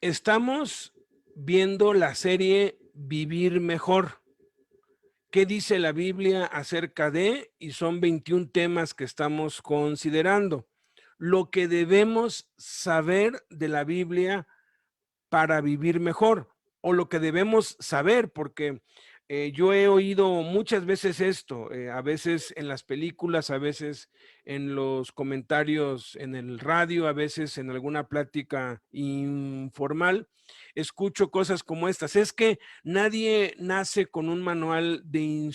Estamos viendo la serie Vivir Mejor. ¿Qué dice la Biblia acerca de? Y son 21 temas que estamos considerando. Lo que debemos saber de la Biblia para vivir mejor, o lo que debemos saber, porque yo he oído muchas veces esto, a veces en las películas, a veces en los comentarios en el radio, a veces en alguna plática informal, escucho cosas como estas. Es que nadie nace con un manual de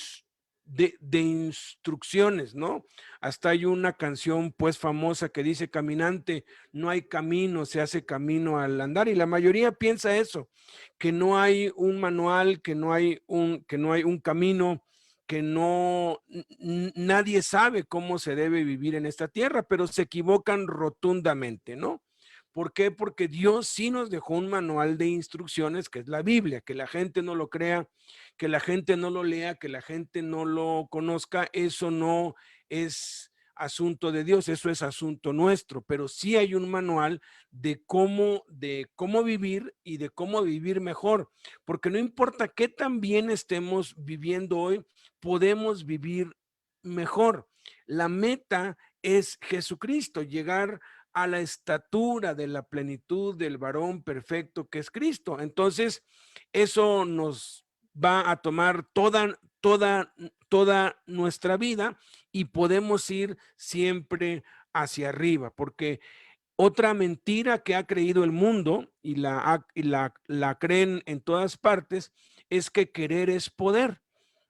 instrucciones, ¿no? Hasta hay una canción pues famosa que dice: caminante, no hay camino, se hace camino al andar. Y la mayoría piensa eso, que no hay un manual, que no hay un camino, que no, nadie sabe cómo se debe vivir en esta tierra, pero se equivocan rotundamente, ¿no? ¿Por qué? Porque Dios sí nos dejó un manual de instrucciones, que es la Biblia. Que la gente no lo crea, que la gente no lo lea, que la gente no lo conozca, eso no es asunto de Dios, eso es asunto nuestro, pero sí hay un manual de cómo vivir y de cómo vivir mejor, porque no importa qué tan bien estemos viviendo hoy, podemos vivir mejor. La meta es Jesucristo, llegar a la estatura de la plenitud del varón perfecto que es Cristo. Entonces, eso nos va a tomar toda nuestra vida, y podemos ir siempre hacia arriba, porque otra mentira que ha creído el mundo y la creen en todas partes es que querer es poder,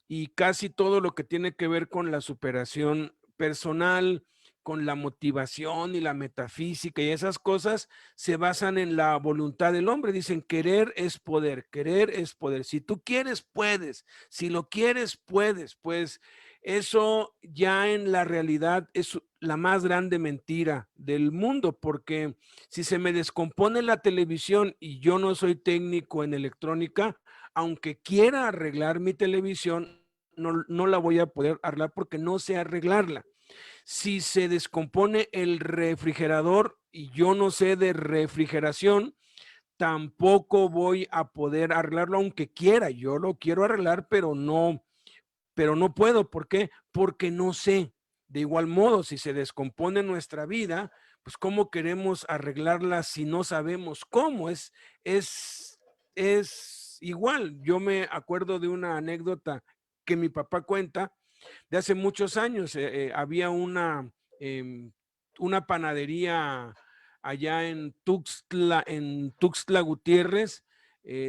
y casi todo lo que tiene que ver con la superación personal, con la motivación y la metafísica y esas cosas se basan en la voluntad del hombre. Dicen: querer es poder, querer es poder. Si tú quieres, puedes. Si lo quieres, puedes. Pues eso ya en la realidad es la más grande mentira del mundo, porque si se me descompone la televisión y yo no soy técnico en electrónica, aunque quiera arreglar mi televisión, no la voy a poder arreglar porque no sé arreglarla. Si se descompone el refrigerador y yo no sé de refrigeración, tampoco voy a poder arreglarlo aunque quiera. Yo lo quiero arreglar, pero no puedo. ¿Por qué? Porque no sé. De igual modo, si se descompone nuestra vida, pues ¿cómo queremos arreglarla si no sabemos cómo? Es, es igual. Yo me acuerdo de una anécdota que mi papá cuenta de hace muchos años. Había eh, una panadería allá en Tuxtla Gutiérrez,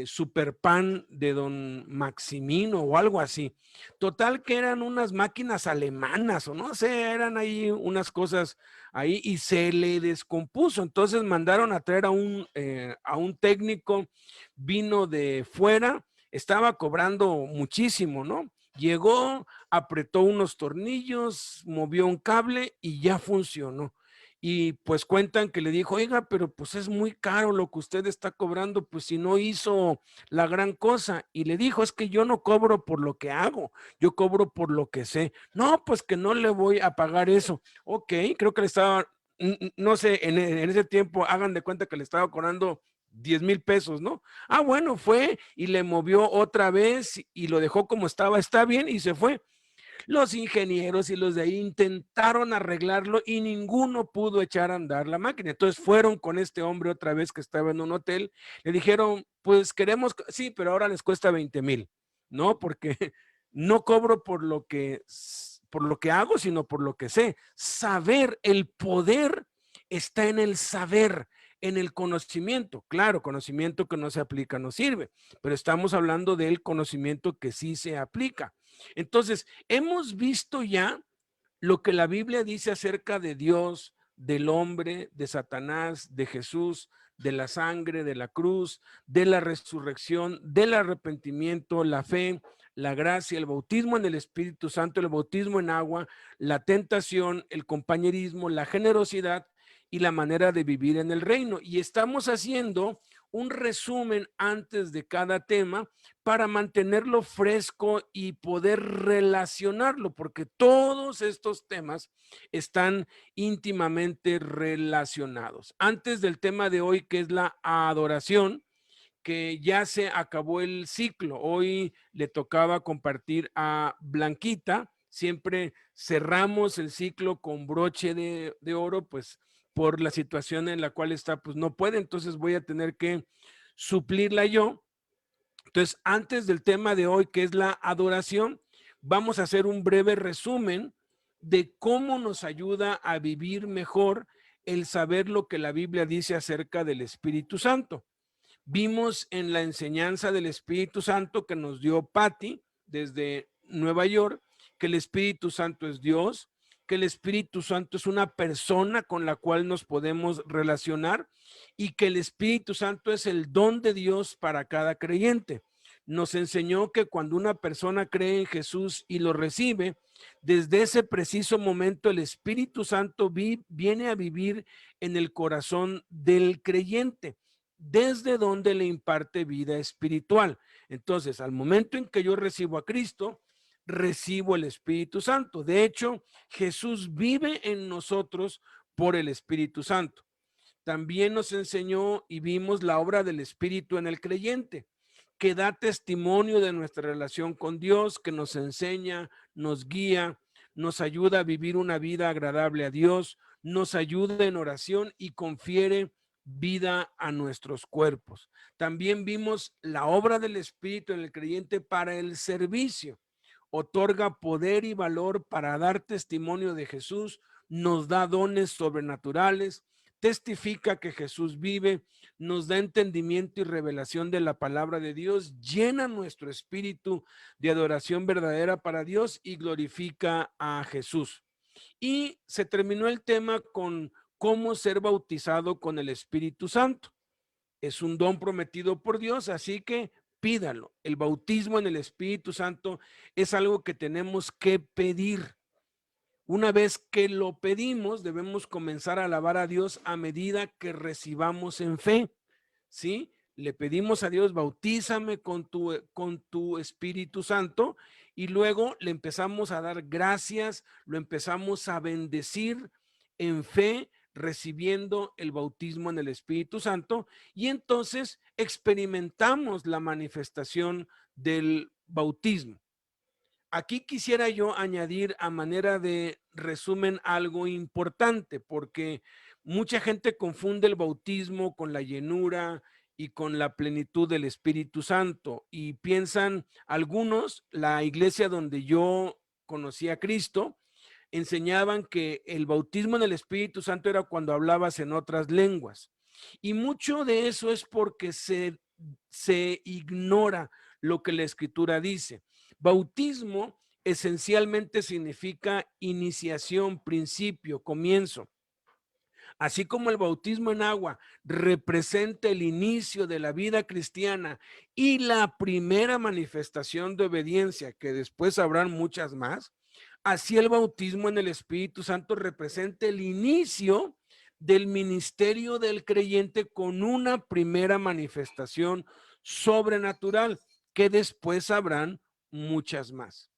Super Pan de don Maximino o algo así. Total que eran unas máquinas alemanas o no sé, eran ahí unas cosas ahí y se le descompuso. Entonces mandaron a traer a un técnico, vino de fuera, estaba cobrando muchísimo, ¿no? Llegó, apretó unos tornillos, movió un cable y ya funcionó. Y pues cuentan que le dijo: oiga, pero pues es muy caro lo que usted está cobrando, pues si no hizo la gran cosa. Y le dijo: es que yo no cobro por lo que hago, yo cobro por lo que sé. No, pues que no le voy a pagar eso. Ok, creo que le estaba, no sé, en ese tiempo hagan de cuenta que le estaba cobrando 10,000 pesos, ¿no? Ah, bueno, fue y le movió otra vez y lo dejó como estaba, está bien, y se fue. Los ingenieros y los de ahí intentaron arreglarlo y ninguno pudo echar a andar la máquina. Entonces fueron con este hombre otra vez que estaba en un hotel, le dijeron: pues queremos, sí, pero ahora les cuesta 20,000, ¿no? Porque no cobro por lo que hago, sino por lo que sé. Saber, el poder está en el saber, en el conocimiento. Claro, conocimiento que no se aplica no sirve, pero estamos hablando del conocimiento que sí se aplica. Entonces, hemos visto ya lo que la Biblia dice acerca de Dios, del hombre, de Satanás, de Jesús, de la sangre, de la cruz, de la resurrección, del arrepentimiento, la fe, la gracia, el bautismo en el Espíritu Santo, el bautismo en agua, la tentación, el compañerismo, la generosidad y la manera de vivir en el reino. Y estamos haciendo un resumen antes de cada tema para mantenerlo fresco y poder relacionarlo, porque todos estos temas están íntimamente relacionados. Antes del tema de hoy, que es la adoración, que ya se acabó el ciclo. Hoy le tocaba compartir a Blanquita. Siempre cerramos el ciclo con broche de oro, pues por la situación en la cual está, pues no puede, entonces voy a tener que suplirla yo. Entonces, antes del tema de hoy, que es la adoración, vamos a hacer un breve resumen de cómo nos ayuda a vivir mejor el saber lo que la Biblia dice acerca del Espíritu Santo. Vimos en la enseñanza del Espíritu Santo que nos dio Patty desde Nueva York, que el Espíritu Santo es Dios, que el Espíritu Santo es una persona con la cual nos podemos relacionar y que el Espíritu Santo es el don de Dios para cada creyente. Nos enseñó que cuando una persona cree en Jesús y lo recibe, desde ese preciso momento el Espíritu Santo viene a vivir en el corazón del creyente, desde donde le imparte vida espiritual. Entonces, al momento en que yo recibo a Cristo, recibo el Espíritu Santo. De hecho, Jesús vive en nosotros por el Espíritu Santo. También nos enseñó y vimos la obra del Espíritu en el creyente, que da testimonio de nuestra relación con Dios, que nos enseña, nos guía, nos ayuda a vivir una vida agradable a Dios, nos ayuda en oración y confiere vida a nuestros cuerpos. También vimos la obra del Espíritu en el creyente para el servicio. Otorga poder y valor para dar testimonio de Jesús, nos da dones sobrenaturales, testifica que Jesús vive, nos da entendimiento y revelación de la palabra de Dios, llena nuestro espíritu de adoración verdadera para Dios y glorifica a Jesús. Y se terminó el tema con cómo ser bautizado con el Espíritu Santo. Es un don prometido por Dios, así que pídalo. El bautismo en el Espíritu Santo es algo que tenemos que pedir. Una vez que lo pedimos, debemos comenzar a alabar a Dios a medida que recibamos en fe, ¿sí? Le pedimos a Dios, bautízame con tu Espíritu Santo, y luego le empezamos a dar gracias, lo empezamos a bendecir en fe, recibiendo el bautismo en el Espíritu Santo, y entonces experimentamos la manifestación del bautismo. Aquí quisiera yo añadir a manera de resumen algo importante, porque mucha gente confunde el bautismo con la llenura y con la plenitud del Espíritu Santo, y piensan algunos, la iglesia donde yo conocí a Cristo, enseñaban que el bautismo en el Espíritu Santo era cuando hablabas en otras lenguas. Y mucho de eso es porque se ignora lo que la Escritura dice. Bautismo esencialmente significa iniciación, principio, comienzo. Así como el bautismo en agua representa el inicio de la vida cristiana y la primera manifestación de obediencia, que después habrán muchas más, así el bautismo en el Espíritu Santo representa el inicio del ministerio del creyente con una primera manifestación sobrenatural, que después habrán muchas más.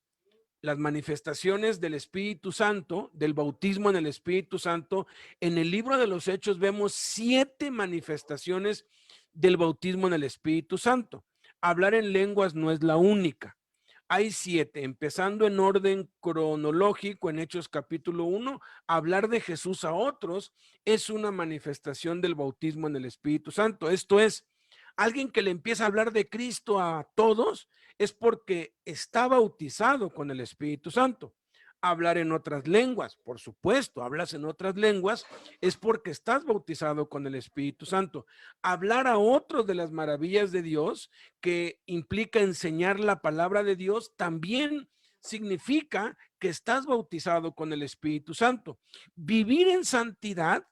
Las manifestaciones del Espíritu Santo, del bautismo en el Espíritu Santo, en el libro de los Hechos vemos 7 manifestaciones del bautismo en el Espíritu Santo. Hablar en lenguas no es la única. Hay 7, empezando en orden cronológico en Hechos capítulo 1, hablar de Jesús a otros es una manifestación del bautismo en el Espíritu Santo. Esto es, alguien que le empieza a hablar de Cristo a todos es porque está bautizado con el Espíritu Santo. Hablar en otras lenguas, por supuesto, hablas en otras lenguas, es porque estás bautizado con el Espíritu Santo. Hablar a otros de las maravillas de Dios, que implica enseñar la palabra de Dios, también significa que estás bautizado con el Espíritu Santo. Vivir en santidad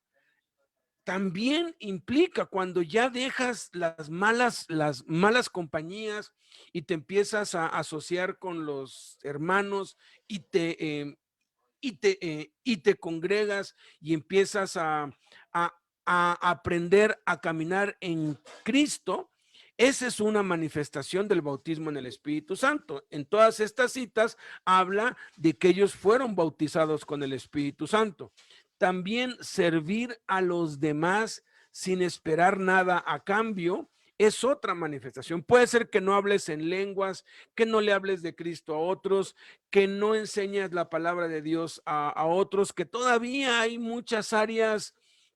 también implica cuando ya dejas las malas compañías y te empiezas a asociar con los hermanos y y te congregas y empiezas a, a aprender a caminar en Cristo. Esa es una manifestación del bautismo en el Espíritu Santo. En todas estas citas habla de que ellos fueron bautizados con el Espíritu Santo. También servir a los demás sin esperar nada a cambio es otra manifestación. Puede ser que no hables en lenguas, que no le hables de Cristo a otros, que no enseñas la palabra de Dios a otros, que todavía hay muchas áreas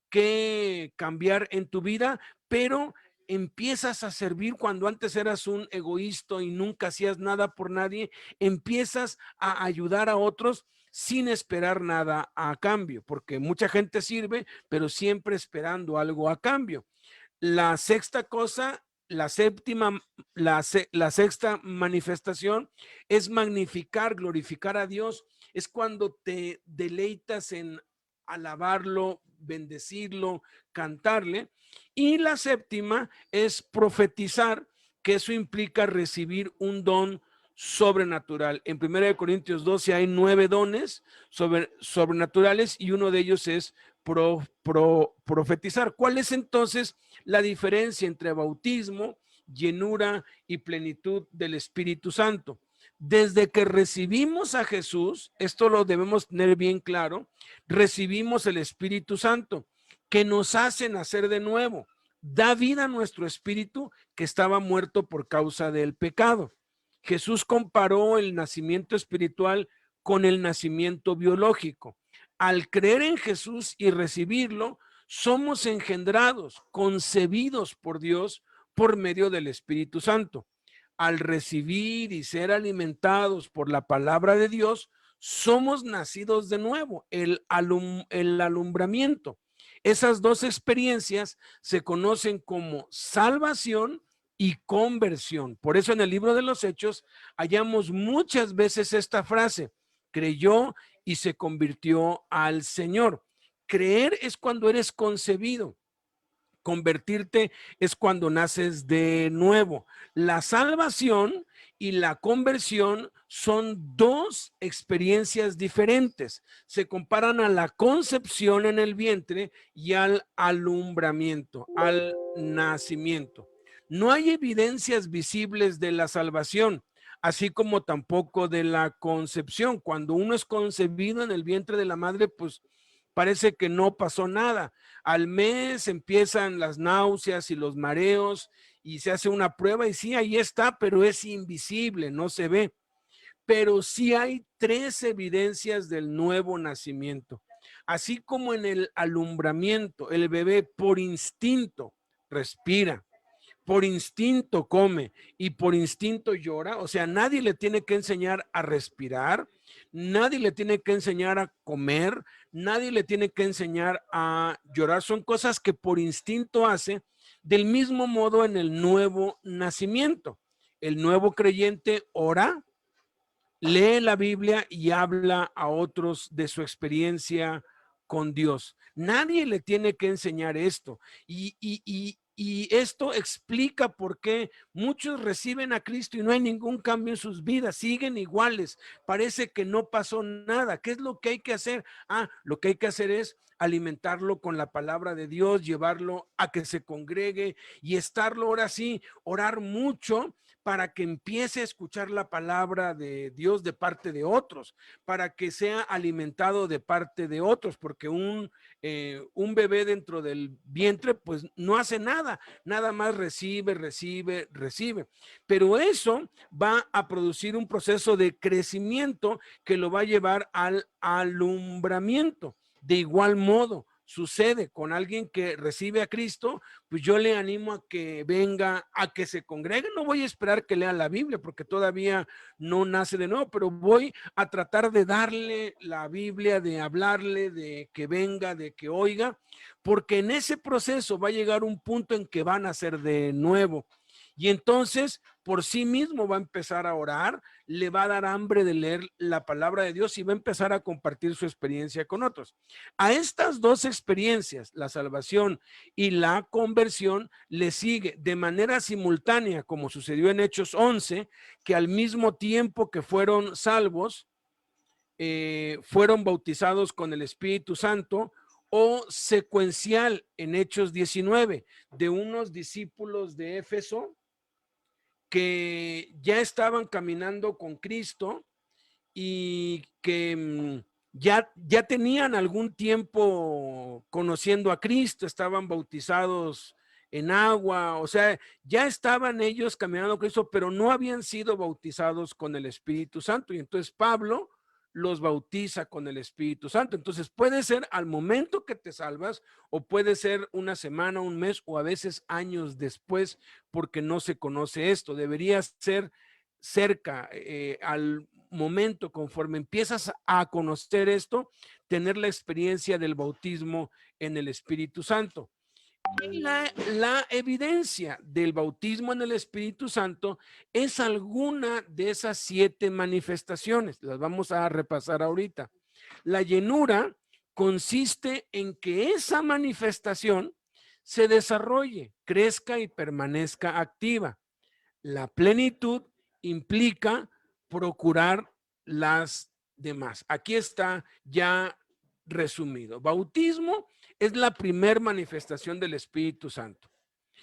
que cambiar en tu vida, pero empiezas a servir cuando antes eras un egoísta y nunca hacías nada por nadie, empiezas a ayudar a otros sin esperar nada a cambio, porque mucha gente sirve, pero siempre esperando algo a cambio. La sexta cosa, la séptima, la sexta manifestación es magnificar, glorificar a Dios. Es cuando te deleitas en alabarlo, bendecirlo, cantarle. Y la séptima es profetizar, que eso implica recibir un don sobrenatural. En 1 Corintios 12 hay 9 dones sobrenaturales y uno de ellos es profetizar. ¿Cuál es entonces la diferencia entre bautismo, llenura y plenitud del Espíritu Santo? Desde que recibimos a Jesús, esto lo debemos tener bien claro, recibimos el Espíritu Santo, que nos hace nacer de nuevo, da vida a nuestro espíritu que estaba muerto por causa del pecado. Jesús comparó el nacimiento espiritual con el nacimiento biológico. Al creer en Jesús y recibirlo, somos engendrados, concebidos por Dios por medio del Espíritu Santo. Al recibir y ser alimentados por la palabra de Dios, somos nacidos de nuevo, el alumbramiento. Esas dos experiencias se conocen como salvación y conversión. Por eso en el libro de los Hechos hallamos muchas veces esta frase: creyó y se convirtió al Señor. Creer es cuando eres concebido. Convertirte es cuando naces de nuevo. La salvación y la conversión son dos experiencias diferentes. Se comparan a la concepción en el vientre y al alumbramiento, al nacimiento. No hay evidencias visibles de la salvación, así como tampoco de la concepción. Cuando uno es concebido en el vientre de la madre, pues parece que no pasó nada. Al mes empiezan las náuseas y los mareos y se hace una prueba y sí, ahí está, pero es invisible, no se ve. Pero sí hay 3 evidencias del nuevo nacimiento. Así como en el alumbramiento, el bebé por instinto respira, por instinto come y por instinto llora. O sea, nadie le tiene que enseñar a respirar, nadie le tiene que enseñar a comer, nadie le tiene que enseñar a llorar. Son cosas que por instinto hace. Del mismo modo en el nuevo nacimiento. El nuevo creyente ora, lee la Biblia y habla a otros de su experiencia con Dios. Nadie le tiene que enseñar esto. Y esto explica por qué muchos reciben a Cristo y no hay ningún cambio en sus vidas, siguen iguales, parece que no pasó nada. ¿Qué es lo que hay que hacer? Lo que hay que hacer es alimentarlo con la palabra de Dios, llevarlo a que se congregue y estarlo ahora sí, orar mucho para que empiece a escuchar la palabra de Dios de parte de otros, para que sea alimentado de parte de otros, porque un bebé dentro del vientre pues no hace nada, nada más recibe, recibe, recibe. Pero eso va a producir un proceso de crecimiento que lo va a llevar al alumbramiento. De igual modo, sucede con alguien que recibe a Cristo, pues yo le animo a que venga, a que se congregue. No voy a esperar que lea la Biblia porque todavía no nace de nuevo, pero voy a tratar de darle la Biblia, de hablarle, de que venga, de que oiga, porque en ese proceso va a llegar un punto en que van a nacer de nuevo. Y entonces por sí mismo va a empezar a orar, le va a dar hambre de leer la palabra de Dios y va a empezar a compartir su experiencia con otros. A estas dos experiencias, la salvación y la conversión, le sigue de manera simultánea, como sucedió en Hechos 11, que al mismo tiempo que fueron salvos, fueron bautizados con el Espíritu Santo, o secuencial en Hechos 19, de unos discípulos de Éfeso que ya estaban caminando con Cristo y que ya tenían algún tiempo conociendo a Cristo, estaban bautizados en agua, o sea, ya estaban ellos caminando con Cristo, pero no habían sido bautizados con el Espíritu Santo. Y entonces Pablo los bautiza con el Espíritu Santo. Entonces puede ser al momento que te salvas, o puede ser una semana, un mes, o a veces años después, porque no se conoce esto. Debería ser cerca, al momento, conforme empiezas a conocer esto, tener la experiencia del bautismo en el Espíritu Santo. Y la evidencia del bautismo en el Espíritu Santo es alguna de esas 7 manifestaciones. Las vamos a repasar ahorita. La llenura consiste en que esa manifestación se desarrolle, crezca y permanezca activa. La plenitud implica procurar las demás. Aquí está ya resumido. Bautismo es la primer manifestación del Espíritu Santo.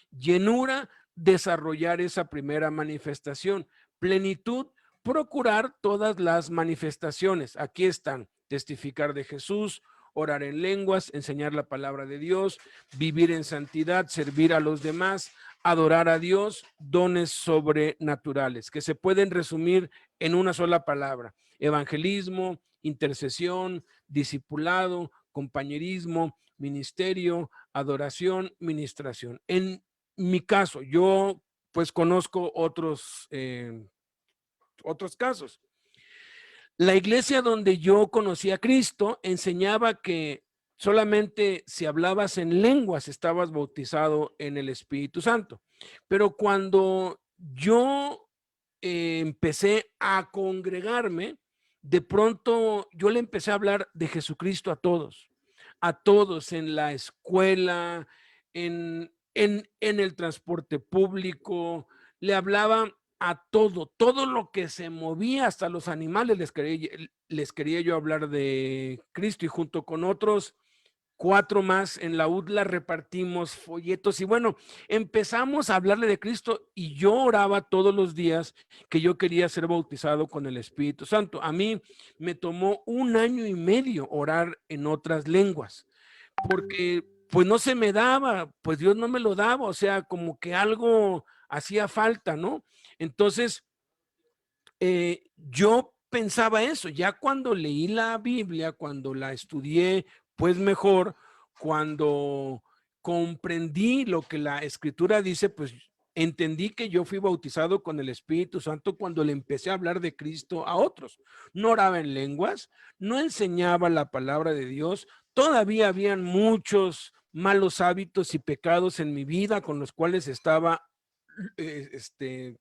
Llenura, desarrollar esa primera manifestación. Plenitud, procurar todas las manifestaciones. Aquí están: testificar de Jesús, orar en lenguas, enseñar la palabra de Dios, vivir en santidad, servir a los demás, adorar a Dios, dones sobrenaturales, que se pueden resumir en una sola palabra: evangelismo, intercesión, discipulado, compañerismo, ministerio, adoración, ministración. En mi caso, yo pues conozco otros casos. La iglesia donde yo conocí a Cristo enseñaba que solamente si hablabas en lenguas estabas bautizado en el Espíritu Santo. Pero cuando yo empecé a congregarme, de pronto yo le empecé a hablar de Jesucristo a todos en la escuela, en el transporte público, le hablaba a todo lo que se movía, hasta los animales les quería yo hablar de Cristo. Y junto con otros 4 más en la UDLA repartimos folletos y bueno, empezamos a hablarle de Cristo, y yo oraba todos los días que yo quería ser bautizado con el Espíritu Santo. A mí me tomó 1 año y medio orar en otras lenguas, porque pues no se me daba, pues Dios no me lo daba, o sea, como que algo hacía falta, ¿no? Entonces, yo pensaba eso. Ya cuando leí la Biblia, cuando la estudié, pues mejor, cuando comprendí lo que la Escritura dice, pues entendí que yo fui bautizado con el Espíritu Santo cuando le empecé a hablar de Cristo a otros. No oraba en lenguas, no enseñaba la palabra de Dios, todavía habían muchos malos hábitos y pecados en mi vida con los cuales eh, este,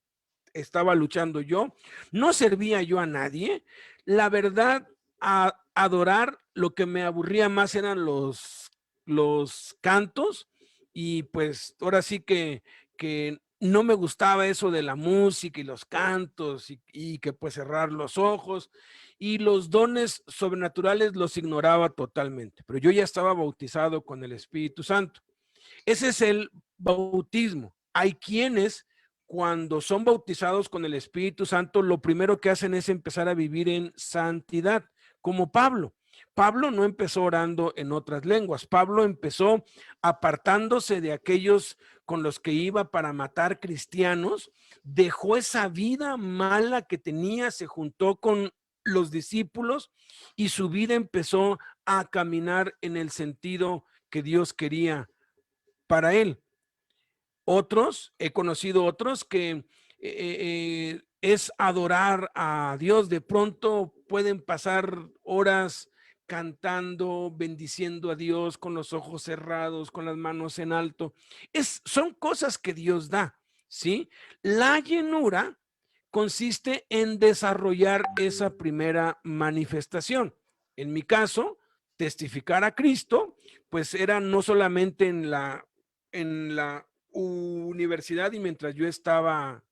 estaba luchando yo. No servía yo a nadie. La verdad, a adorar, lo que me aburría más eran los cantos, y pues ahora sí que no me gustaba eso de la música y los cantos, y que pues cerrar los ojos, y los dones sobrenaturales los ignoraba totalmente. Pero yo ya estaba bautizado con el Espíritu Santo. Ese es el bautismo. Hay quienes, cuando son bautizados con el Espíritu Santo, lo primero que hacen es empezar a vivir en santidad, como Pablo. Pablo no empezó orando en otras lenguas. Pablo empezó apartándose de aquellos con los que iba para matar cristianos, dejó esa vida mala que tenía, se juntó con los discípulos, y su vida empezó a caminar en el sentido que Dios quería para él. Otros, he conocido otros que es adorar a Dios. De pronto pueden pasar horas cantando, bendiciendo a Dios con los ojos cerrados, con las manos en alto. Son cosas que Dios da, ¿sí? La llenura consiste en desarrollar esa primera manifestación. En mi caso, testificar a Cristo, pues era no solamente en la universidad y mientras yo estaba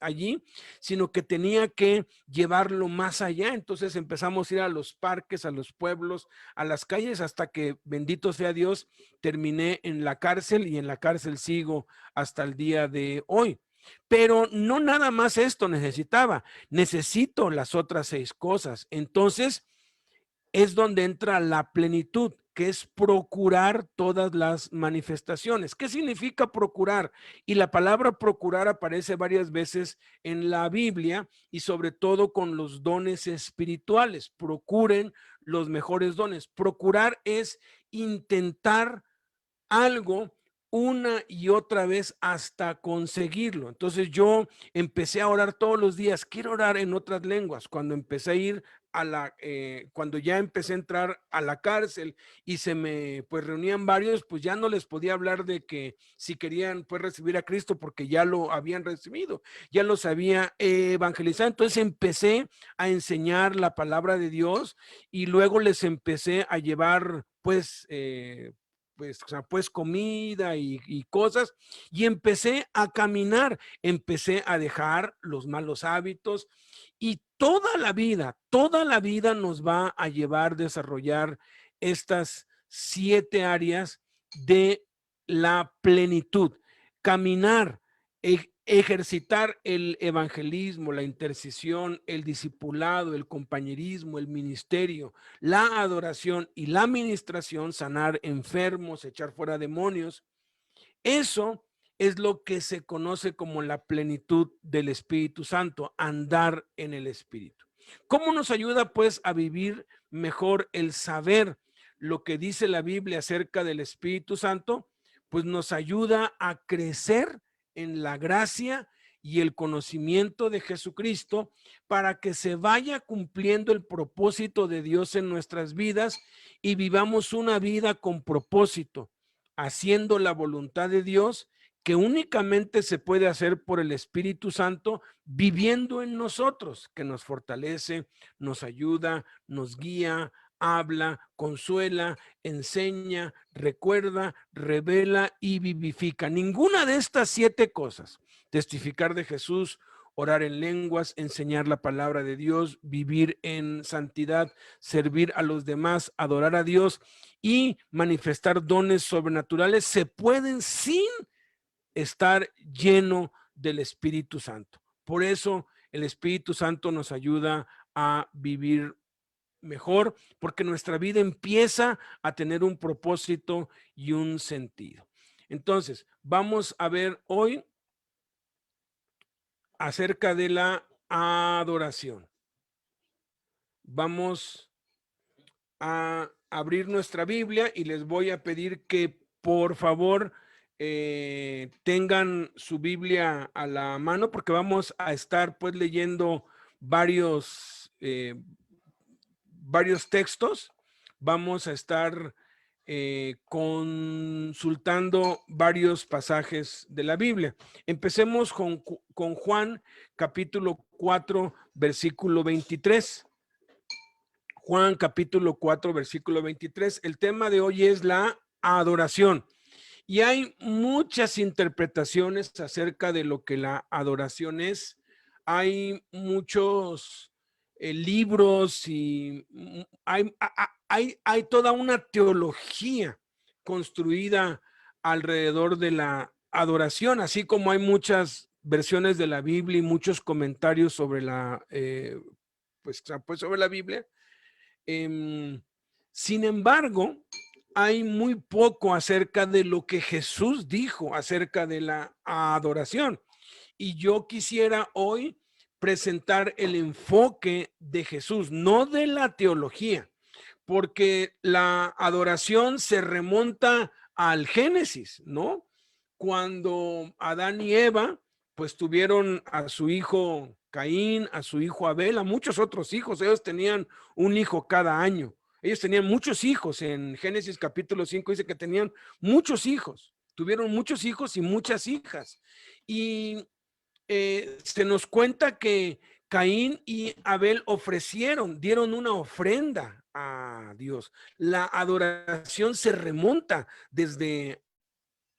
allí, sino que tenía que llevarlo más allá. Entonces empezamos a ir a los parques, a los pueblos, a las calles, hasta que, bendito sea Dios, terminé en la cárcel, y en la cárcel sigo hasta el día de hoy. Pero no nada más esto necesito las otras 6 cosas. Entonces es donde entra la plenitud, que es procurar todas las manifestaciones. ¿Qué significa procurar? Y la palabra procurar aparece varias veces en la Biblia, y sobre todo con los dones espirituales. Procuren los mejores dones. Procurar es intentar algo una y otra vez hasta conseguirlo. Entonces yo empecé a orar todos los días. Quiero orar en otras lenguas. Cuando empecé a ir cuando ya empecé a entrar a la cárcel y se me pues reunían varios, pues ya no les podía hablar de que si querían pues recibir a Cristo, porque ya lo habían recibido, ya los había evangelizado. Entonces empecé a enseñar la palabra de Dios, y luego les empecé a llevar pues comida y cosas, y empecé a caminar, empecé a dejar los malos hábitos, y toda la vida nos va a llevar a desarrollar estas 7 áreas de la plenitud. Caminar, ejercitar el evangelismo, la intercesión, el discipulado, el compañerismo, el ministerio, la adoración y la administración, sanar enfermos, echar fuera demonios. Eso es lo que se conoce como la plenitud del Espíritu Santo, andar en el Espíritu. ¿Cómo nos ayuda pues a vivir mejor el saber lo que dice la Biblia acerca del Espíritu Santo? Pues nos ayuda a crecer en la gracia y el conocimiento de Jesucristo, para que se vaya cumpliendo el propósito de Dios en nuestras vidas y vivamos una vida con propósito, haciendo la voluntad de Dios, que únicamente se puede hacer por el Espíritu Santo viviendo en nosotros, que nos fortalece, nos ayuda, nos guía, habla, consuela, enseña, recuerda, revela y vivifica. Ninguna de estas 7 cosas, testificar de Jesús, orar en lenguas, enseñar la palabra de Dios, vivir en santidad, servir a los demás, adorar a Dios y manifestar dones sobrenaturales, se pueden sin estar lleno del Espíritu Santo. Por eso el Espíritu Santo nos ayuda a vivir mejor, porque nuestra vida empieza a tener un propósito y un sentido. Entonces, vamos a ver hoy acerca de la adoración. Vamos a abrir nuestra Biblia y les voy a pedir que por favor tengan su Biblia a la mano, porque vamos a estar pues leyendo varios textos. Vamos a estar consultando varios pasajes de la Biblia. Empecemos con Juan capítulo 4 versículo 23. Juan capítulo 4 versículo 23. El tema de hoy es la adoración. Y hay muchas interpretaciones acerca de lo que la adoración es. Hay muchos libros, y hay toda una teología construida alrededor de la adoración, así como hay muchas versiones de la Biblia y muchos comentarios sobre pues sobre la Biblia. Sin embargo, hay muy poco acerca de lo que Jesús dijo acerca de la adoración. Y yo quisiera hoy presentar el enfoque de Jesús, no de la teología, porque la adoración se remonta al Génesis, ¿no? Cuando Adán y Eva pues tuvieron a su hijo Caín, a su hijo Abel, a muchos otros hijos. Ellos tenían un hijo cada año. Ellos tenían muchos hijos. En Génesis capítulo 5 dice que tenían muchos hijos. Tuvieron muchos hijos y muchas hijas. Y se nos cuenta que Caín y Abel dieron una ofrenda a Dios. La adoración se remonta desde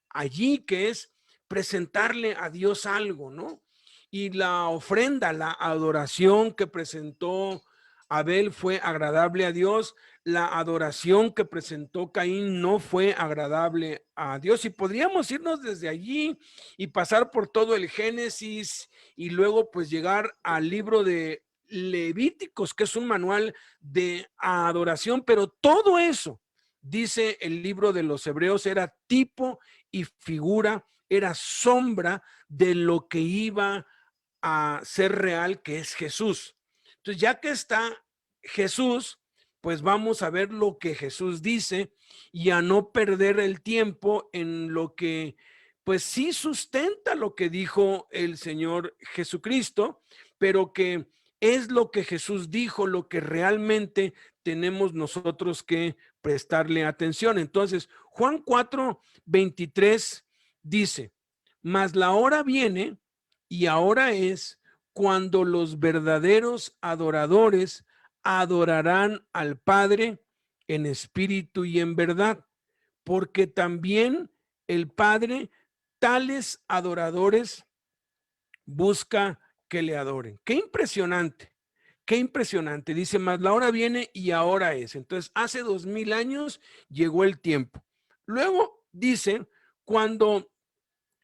allí, que es presentarle a Dios algo, ¿no? y la ofrenda, la adoración que presentó Abel fue agradable a Dios. La adoración que presentó Caín no fue agradable a Dios. Y podríamos irnos desde allí y pasar por todo el Génesis y luego pues llegar al libro de Levíticos, que es un manual de adoración, pero todo eso, dice el libro de los Hebreos, era tipo y figura, era sombra de lo que iba a ser real, que es Jesús. Entonces, ya que está Jesús, pues vamos a ver lo que Jesús dice y a no perder el tiempo en lo que, pues sí sustenta lo que dijo el Señor Jesucristo, pero que es lo que Jesús dijo, lo que realmente tenemos nosotros que prestarle atención. Entonces, Juan 4:23 dice, mas la hora viene y ahora es cuando los verdaderos adoradores adorarán al Padre en espíritu y en verdad, porque también el Padre tales adoradores busca que le adoren. Qué impresionante, qué impresionante. Dice, más la hora viene y ahora es. Entonces, hace 2000 años llegó el tiempo. Luego dice, cuando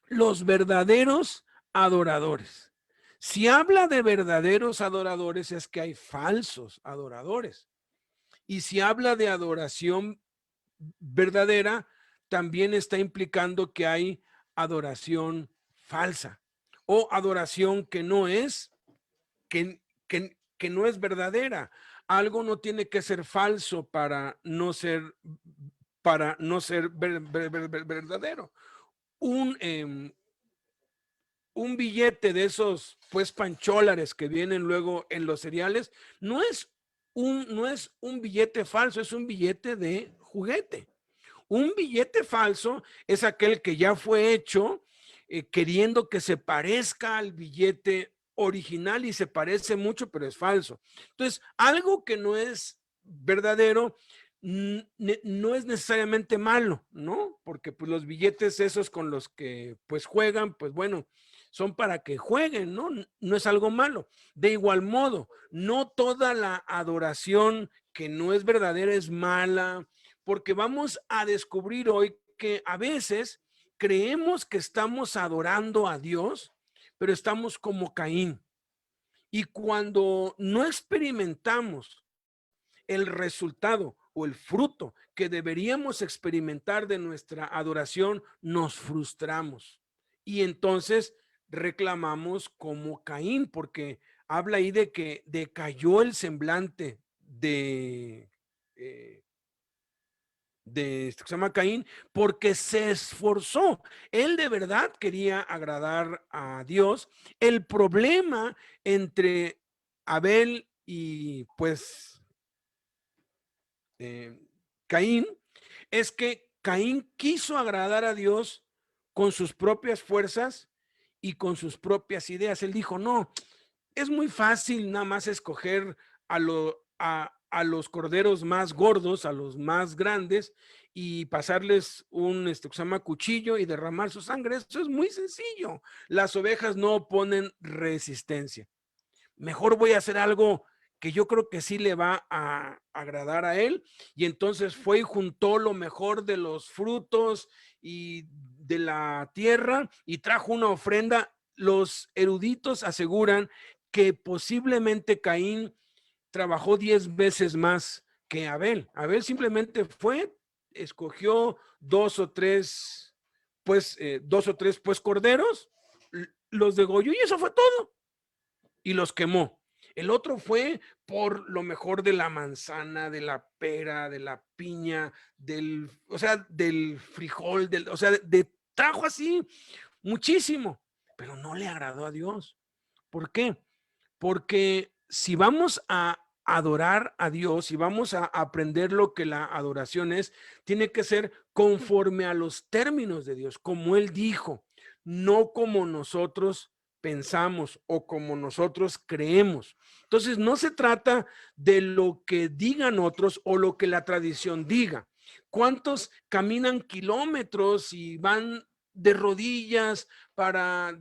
los verdaderos adoradores. Si habla de verdaderos adoradores es que hay falsos adoradores. Y si habla de adoración verdadera, también está implicando que hay adoración falsa o adoración que no es, que no es verdadera. Algo no tiene que ser falso para no ser verdadero. Un, un billete de esos, pues, pancholares que vienen luego en los cereales, no es un billete falso, es un billete de juguete. Un billete falso es aquel que ya fue hecho queriendo que se parezca al billete original y se parece mucho, pero es falso. Entonces, algo que no es verdadero no es necesariamente malo, ¿no? Porque pues los billetes esos con los que pues juegan, pues bueno, son para que jueguen, ¿no? No es algo malo. De igual modo, no toda la adoración que no es verdadera es mala, porque vamos a descubrir hoy que a veces creemos que estamos adorando a Dios, pero estamos como Caín. Y cuando no experimentamos el resultado o el fruto que deberíamos experimentar de nuestra adoración, nos frustramos. Y entonces reclamamos como Caín, porque habla ahí de que decayó el semblante de esto que se llama Caín, porque se esforzó. Él de verdad quería agradar a Dios. El problema entre Abel y pues eh, Caín es que Caín quiso agradar a Dios con sus propias fuerzas y con sus propias ideas. Él dijo, no, es muy fácil nada más escoger a los corderos más gordos, a los más grandes, y pasarles un que se llama cuchillo y derramar su sangre. Eso es muy sencillo. Las ovejas no oponen resistencia. Mejor voy a hacer algo que yo creo que sí le va a agradar a él. Y entonces fue y juntó lo mejor de los frutos y de la tierra y trajo una ofrenda. Los eruditos aseguran que posiblemente Caín trabajó 10 veces más que Abel. Abel simplemente fue, escogió dos o tres pues corderos, los degolló y eso fue todo. Y los quemó. El otro fue por lo mejor de la manzana, de la pera, de la piña, del frijol, trajo así muchísimo, pero no le agradó a Dios. ¿Por qué? Porque si vamos a adorar a Dios y vamos a aprender lo que la adoración es, tiene que ser conforme a los términos de Dios, como Él dijo, no como nosotros pensamos o como nosotros creemos. Entonces, no se trata de lo que digan otros o lo que la tradición diga. ¿Cuántos caminan kilómetros y van de rodillas para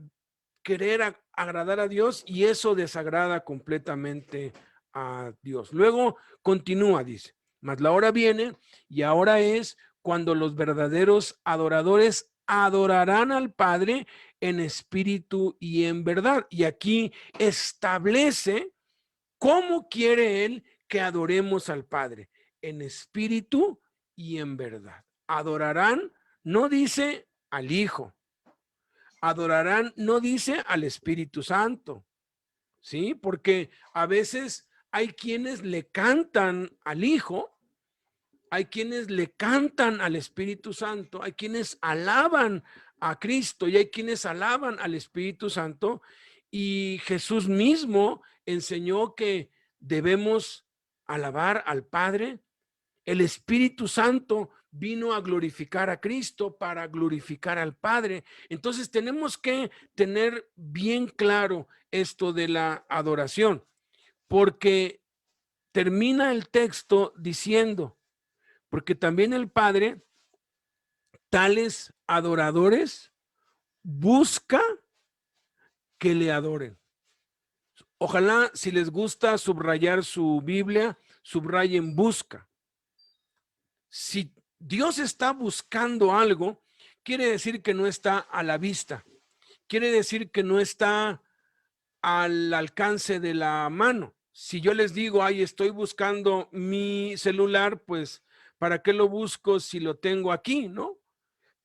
querer agradar a Dios y eso desagrada completamente a Dios. Luego continúa, dice, mas la hora viene y ahora es cuando los verdaderos adoradores adorarán al Padre en espíritu y en verdad. Y aquí establece cómo quiere Él que adoremos al Padre, en espíritu y en verdad. Adorarán, no dice al Hijo, adorarán, no dice al Espíritu Santo, ¿sí? Porque a veces hay quienes le cantan al Hijo, hay quienes le cantan al Espíritu Santo, hay quienes alaban a Cristo y hay quienes alaban al Espíritu Santo, y Jesús mismo enseñó que debemos alabar al Padre. El Espíritu Santo vino a glorificar a Cristo para glorificar al Padre. Entonces tenemos que tener bien claro esto de la adoración, porque termina el texto diciendo, porque también el Padre, tales adoradores, busca que le adoren. Ojalá, si les gusta subrayar su Biblia, subrayen busca. Si Dios está buscando algo, quiere decir que no está a la vista. Quiere decir que no está al alcance de la mano. Si yo les digo, ay, estoy buscando mi celular, pues, ¿para qué lo busco si lo tengo aquí, no?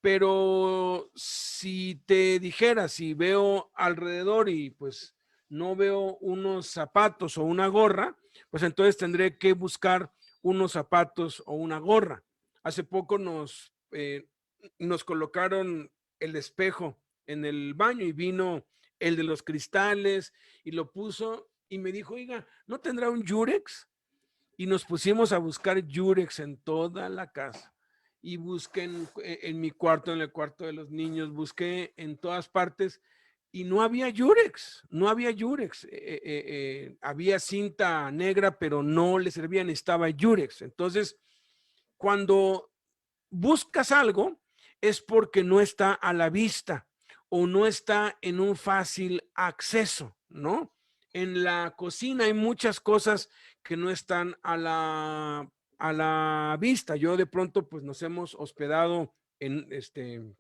Pero si te dijera, si veo alrededor y pues no veo unos zapatos o una gorra, pues entonces tendré que buscar unos zapatos o una gorra. Hace poco nos colocaron el espejo en el baño y vino el de los cristales y lo puso y me dijo, oiga, ¿no tendrá un Yurex? Y nos pusimos a buscar Yurex en toda la casa. Y busqué en mi cuarto, en el cuarto de los niños, busqué en todas partes y no había Yurex, no había Yurex. Había cinta negra, pero no le servía, necesitaba Yurex. Entonces, cuando buscas algo, es porque no está a la vista o no está en un fácil acceso, ¿no? En la cocina hay muchas cosas que no están a la vista. Yo de pronto, pues nos hemos hospedado en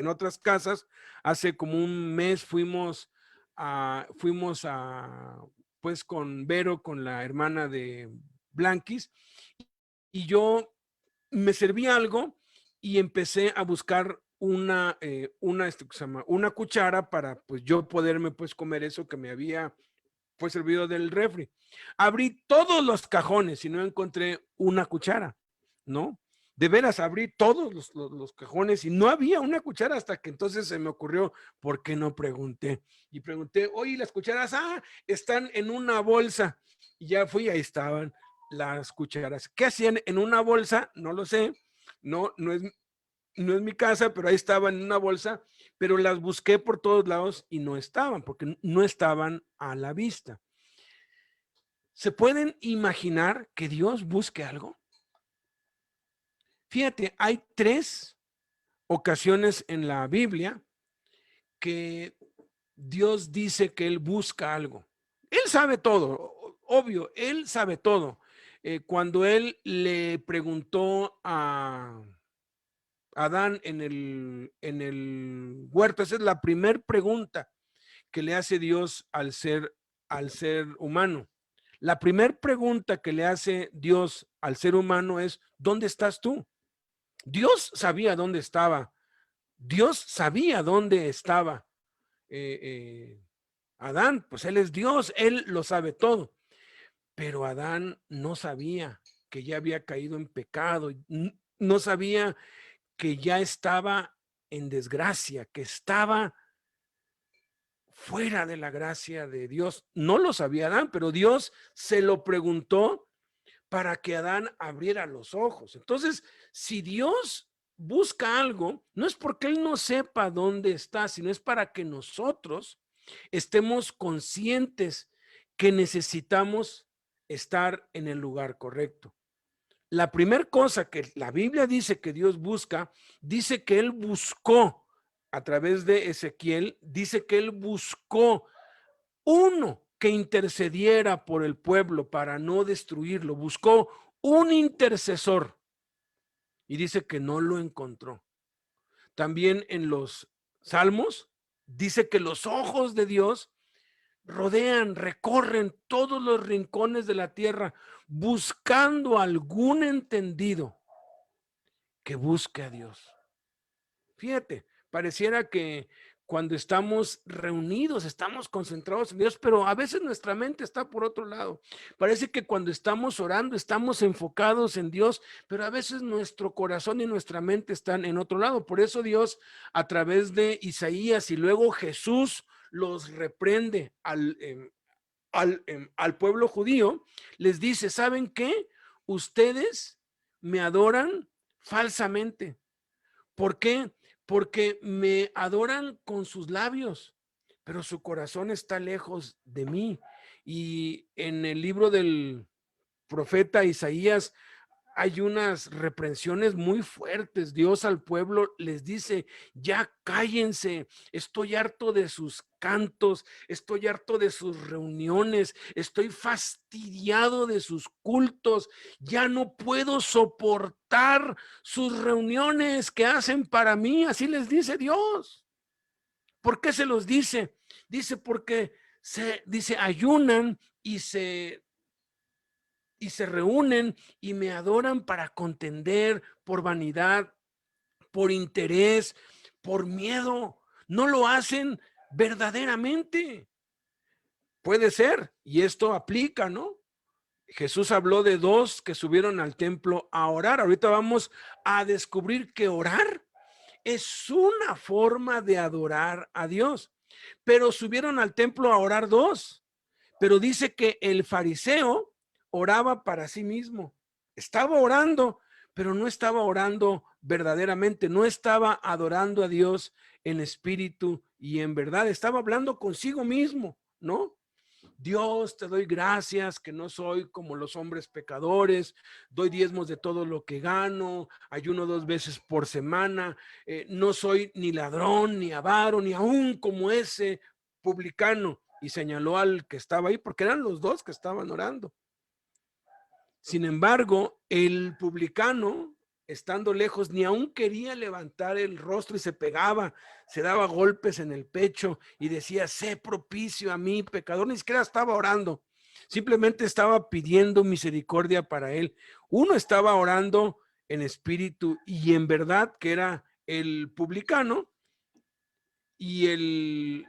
otras casas. Hace como un mes fuimos a, pues con Vero, con la hermana de Blanquis, y yo me serví algo y empecé a buscar una cuchara para pues yo poderme pues comer eso que me había pues servido del refri. Abrí todos los cajones y no encontré una cuchara, ¿no? De veras, abrí todos los cajones y no había una cuchara hasta que entonces se me ocurrió, ¿por qué no pregunté? Y pregunté, oye, las cucharas, están en una bolsa. Y ya fui, ahí estaban las cucharas. ¿Qué hacían en una bolsa? No lo sé, no es mi casa, pero ahí estaban en una bolsa, pero las busqué por todos lados y no estaban, porque no estaban a la vista. ¿Se pueden imaginar que Dios busque algo? Fíjate, hay 3 ocasiones en la Biblia que Dios dice que Él busca algo. Él sabe todo, obvio, Él sabe todo. Cuando Él le preguntó a Adán en el huerto, esa es la primera pregunta que le hace Dios al ser humano. La primera pregunta que le hace Dios al ser humano es, ¿dónde estás tú? Dios sabía dónde estaba. Dios sabía dónde estaba Adán, pues él es Dios, él lo sabe todo. Pero Adán no sabía que ya había caído en pecado, no sabía que ya estaba en desgracia, que estaba fuera de la gracia de Dios. No lo sabía Adán, pero Dios se lo preguntó para que Adán abriera los ojos. Entonces, si Dios busca algo, no es porque Él no sepa dónde está, sino es para que nosotros estemos conscientes que necesitamos estar en el lugar correcto. La primera cosa que la Biblia dice que Dios busca, dice que Él buscó a través de Ezequiel, dice que él buscó uno que intercediera por el pueblo para no destruirlo. Buscó un intercesor y dice que no lo encontró. También en los Salmos dice que los ojos de Dios rodean, recorren todos los rincones de la tierra buscando algún entendido que busque a Dios. Fíjate, pareciera que cuando estamos reunidos, estamos concentrados en Dios, pero a veces nuestra mente está por otro lado. Parece que cuando estamos orando, estamos enfocados en Dios, pero a veces nuestro corazón y nuestra mente están en otro lado. Por eso Dios, a través de Isaías y luego Jesús, los reprende al pueblo judío, les dice, ¿saben qué? Ustedes me adoran falsamente. ¿Por qué? Porque me adoran con sus labios, pero su corazón está lejos de mí. Y en el libro del profeta Isaías hay unas reprensiones muy fuertes. Dios al pueblo les dice, ya cállense, estoy harto de sus cantos, estoy harto de sus reuniones, estoy fastidiado de sus cultos, ya no puedo soportar sus reuniones que hacen para mí, así les dice Dios. ¿Por qué se los dice? Dice porque dice ayunan y se reúnen y me adoran para contender por vanidad, por interés, por miedo. No lo hacen verdaderamente. Puede ser, y esto aplica, ¿no? Jesús habló de dos que subieron al templo a orar. Ahorita vamos a descubrir que orar es una forma de adorar a Dios. Pero subieron al templo a orar dos. Pero dice que el fariseo oraba para sí mismo. Estaba orando, pero no estaba orando verdaderamente, no estaba adorando a Dios en espíritu y en verdad, estaba hablando consigo mismo, ¿no? Dios, te doy gracias que no soy como los hombres pecadores, doy diezmos de todo lo que gano, ayuno 2 veces por semana, no soy ni ladrón, ni avaro, ni aún como ese publicano. Y señaló al que estaba ahí, porque eran los dos que estaban orando. Sin embargo, el publicano, estando lejos, ni aún quería levantar el rostro y se pegaba, se daba golpes en el pecho y decía, sé propicio a mí, pecador. Ni siquiera estaba orando, simplemente estaba pidiendo misericordia para él. Uno estaba orando en espíritu y en verdad, que era el publicano, y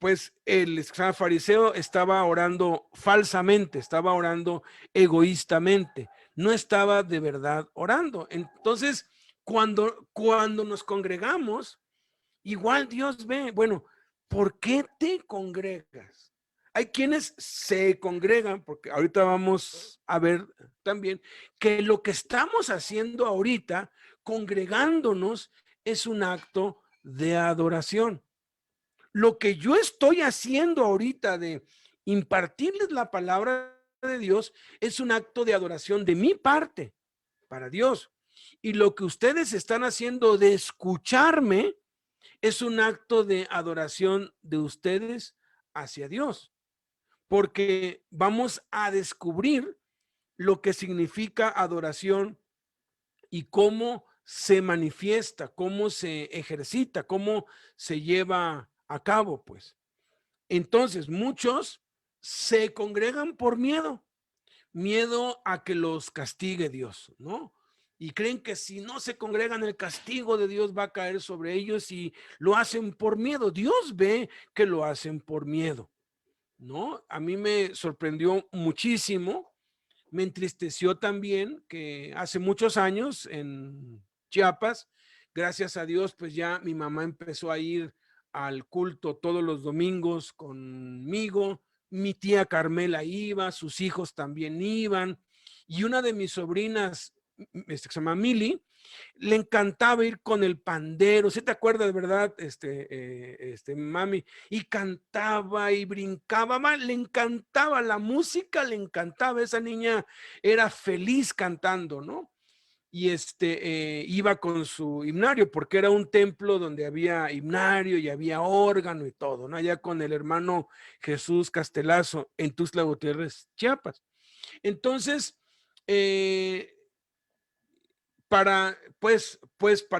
pues el fariseo estaba orando falsamente, estaba orando egoístamente, no estaba de verdad orando. Entonces, cuando nos congregamos, igual Dios ve, bueno, ¿por qué te congregas? Hay quienes se congregan, porque ahorita vamos a ver también que lo que estamos haciendo ahorita, congregándonos, es un acto de adoración. Lo que yo estoy haciendo ahorita de impartirles la palabra de Dios es un acto de adoración de mi parte para Dios. Y lo que ustedes están haciendo de escucharme es un acto de adoración de ustedes hacia Dios. Porque vamos a descubrir lo que significa adoración y cómo se manifiesta, cómo se ejercita, cómo se lleva a cabo, pues. Entonces, muchos se congregan por miedo, miedo a que los castigue Dios, ¿no? Y creen que si no se congregan, el castigo de Dios va a caer sobre ellos y lo hacen por miedo. Dios ve que lo hacen por miedo, ¿no? A mí me sorprendió muchísimo, me entristeció también que hace muchos años en Chiapas, gracias a Dios, pues ya mi mamá empezó a ir al culto todos los domingos conmigo, mi tía Carmela iba, sus hijos también iban, y una de mis sobrinas, que se llama Mili, le encantaba ir con el pandero, ¿sí te acuerdas, de verdad, mami? Y cantaba y brincaba, le encantaba la música, le encantaba, esa niña era feliz cantando, ¿no? y iba con su himnario, porque era un templo donde había himnario y había órgano y todo, ¿no? Allá con el hermano Jesús Castelazo en Tuxtla Gutiérrez, Chiapas. Entonces, para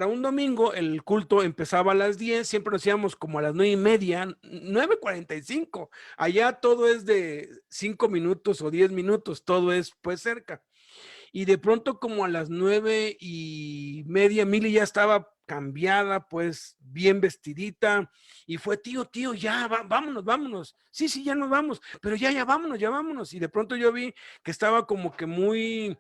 un domingo el culto empezaba a las 10, siempre lo hacíamos como a las 9:30, 9:45. Allá todo es de 5 minutos o 10 minutos, todo es pues cerca. Y de pronto como a las 9:30, Mili ya estaba cambiada, pues bien vestidita, y fue, tío, ya, vámonos, vámonos. Sí, sí, ya nos vamos, pero ya, vámonos, ya vámonos. Y de pronto yo vi que estaba como que muy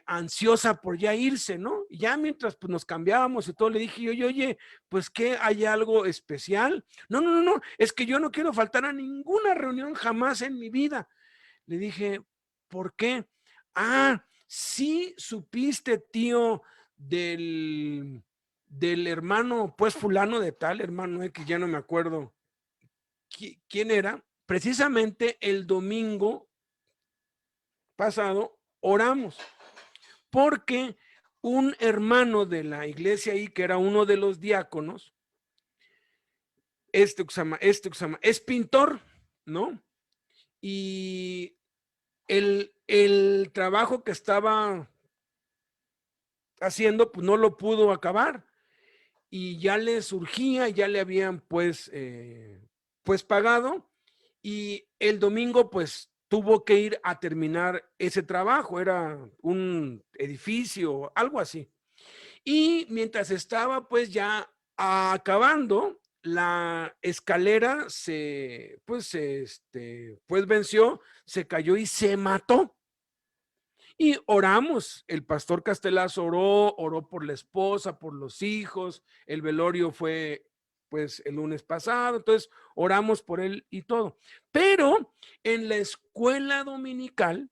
ansiosa por ya irse, ¿no? Y ya mientras pues nos cambiábamos y todo, le dije yo, oye, pues ¿qué? ¿Hay algo especial? No, es que yo no quiero faltar a ninguna reunión jamás en mi vida. Le dije, ¿por qué? Ah, sí supiste, tío, del hermano, pues fulano de tal, hermano que ya no me acuerdo quién era. Precisamente el domingo pasado oramos porque un hermano de la iglesia ahí, que era uno de los diáconos, es pintor, ¿no? Y el trabajo que estaba haciendo, pues no lo pudo acabar y ya le surgía, ya le habían pues pagado, y el domingo pues tuvo que ir a terminar ese trabajo, era un edificio, algo así. Y mientras estaba pues ya acabando, la escalera pues venció, se cayó y se mató. Y oramos, el pastor Castelazo oró por la esposa, por los hijos, el velorio fue pues el lunes pasado, entonces oramos por él y todo. Pero en la escuela dominical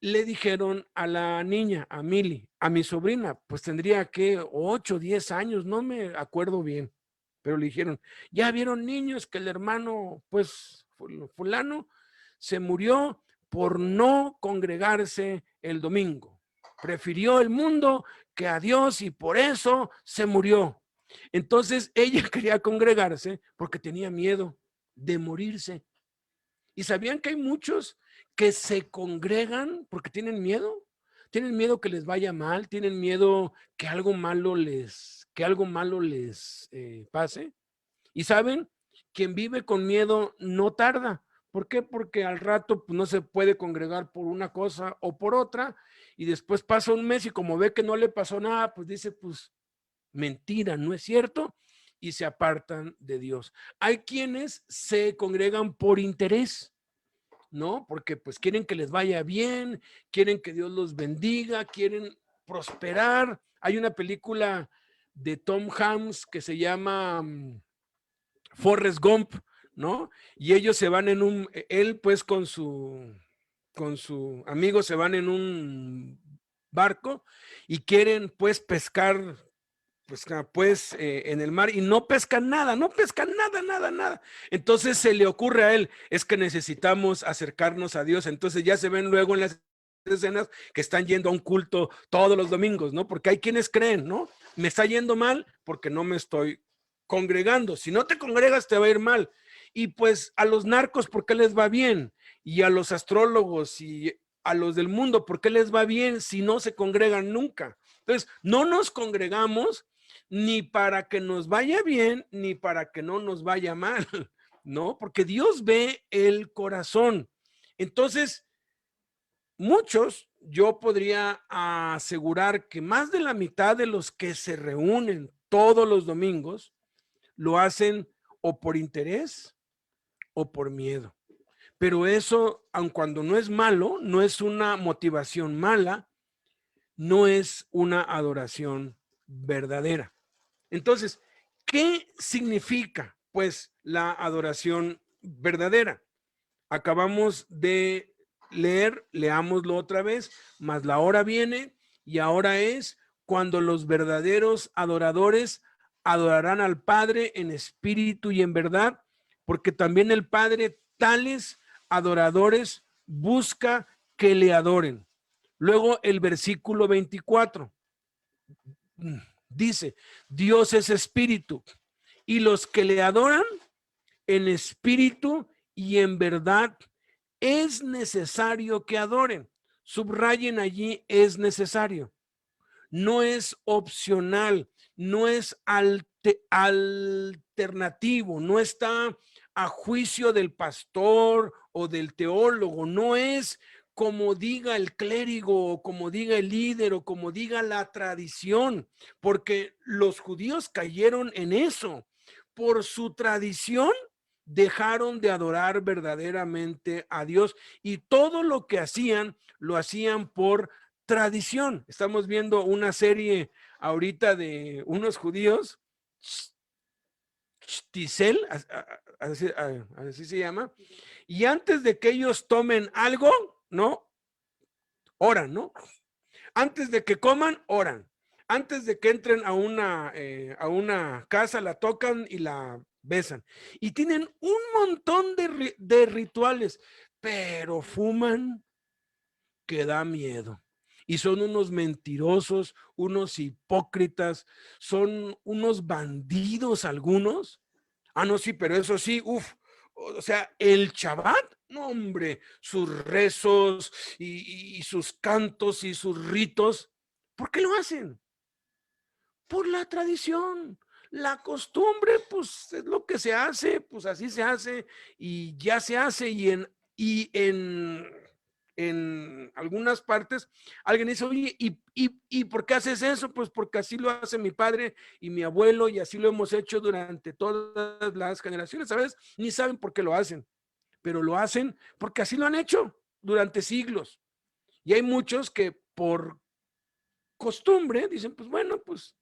le dijeron a la niña, a Mili, a mi sobrina, pues tendría que 8, 10 años, no me acuerdo bien, pero le dijeron, ya vieron niños que el hermano, pues fulano, se murió por no congregarse el domingo. Prefirió el mundo que a Dios y por eso se murió. Entonces ella quería congregarse porque tenía miedo de morirse. ¿Y sabían que hay muchos que se congregan porque tienen miedo? Tienen miedo que les vaya mal, tienen miedo que algo malo les pase. Y saben, quien vive con miedo no tarda. ¿Por qué? Porque al rato pues, no se puede congregar por una cosa o por otra, y después pasa un mes y como ve que no le pasó nada, pues dice, pues mentira, no es cierto, y se apartan de Dios. Hay quienes se congregan por interés, ¿no? Porque pues quieren que les vaya bien, quieren que Dios los bendiga, quieren prosperar. Hay una película de Tom Hanks que se llama Forrest Gump, ¿no? Y ellos se van él pues con su amigo se van en un barco y quieren pues pescar pues en el mar, y no pescan nada, nada. Entonces se le ocurre a él, es que necesitamos acercarnos a Dios. Entonces ya se ven luego en las escenas que están yendo a un culto todos los domingos, ¿no? Porque hay quienes creen, ¿no? Me está yendo mal porque no me estoy congregando. Si no te congregas te va a ir mal. Y pues a los narcos, ¿por qué les va bien? Y a los astrólogos y a los del mundo, ¿por qué les va bien si no se congregan nunca? Entonces, no nos congregamos ni para que nos vaya bien, ni para que no nos vaya mal, ¿no? Porque Dios ve el corazón. Entonces, muchos, yo podría asegurar que más de la mitad de los que se reúnen todos los domingos lo hacen o por interés o por miedo. Pero eso, aun cuando no es malo, no es una motivación mala, no es una adoración verdadera. Entonces, ¿qué significa pues la adoración verdadera? Acabamos de leer, leámoslo otra vez, mas la hora viene y ahora es cuando los verdaderos adoradores adorarán al Padre en espíritu y en verdad, porque también el Padre tales adoradores busca que le adoren. Luego el versículo 24 dice, Dios es espíritu y los que le adoran en espíritu y en verdad es necesario que adoren. Subrayen allí, es necesario. No es opcional, no es alternativo, no está a juicio del pastor o del teólogo, no es como diga el clérigo o como diga el líder o como diga la tradición, porque los judíos cayeron en eso. Por su tradición dejaron de adorar verdaderamente a Dios y todo lo que hacían, lo hacían por tradición. Estamos viendo una serie ahorita de unos judíos, Tisel, así se llama, y antes de que ellos tomen algo, ¿no? Oran, ¿no? Antes de que coman, oran. Antes de que entren a una casa, la tocan y la besan. Y tienen un montón de rituales, pero fuman que da miedo. Y son unos mentirosos, unos hipócritas, son unos bandidos algunos. Ah, no, sí, pero eso sí, uff. O sea, el Shabbat, no, hombre, sus rezos y sus cantos y sus ritos, ¿por qué lo hacen? Por la tradición. La costumbre, pues es lo que se hace, pues así se hace y ya se hace en algunas partes alguien dice, oye, ¿y por qué haces eso? Pues porque así lo hace mi padre y mi abuelo y así lo hemos hecho durante todas las generaciones, ¿sabes? Ni saben por qué lo hacen, pero lo hacen porque así lo han hecho durante siglos. Y hay muchos que por costumbre dicen, pues bueno, pues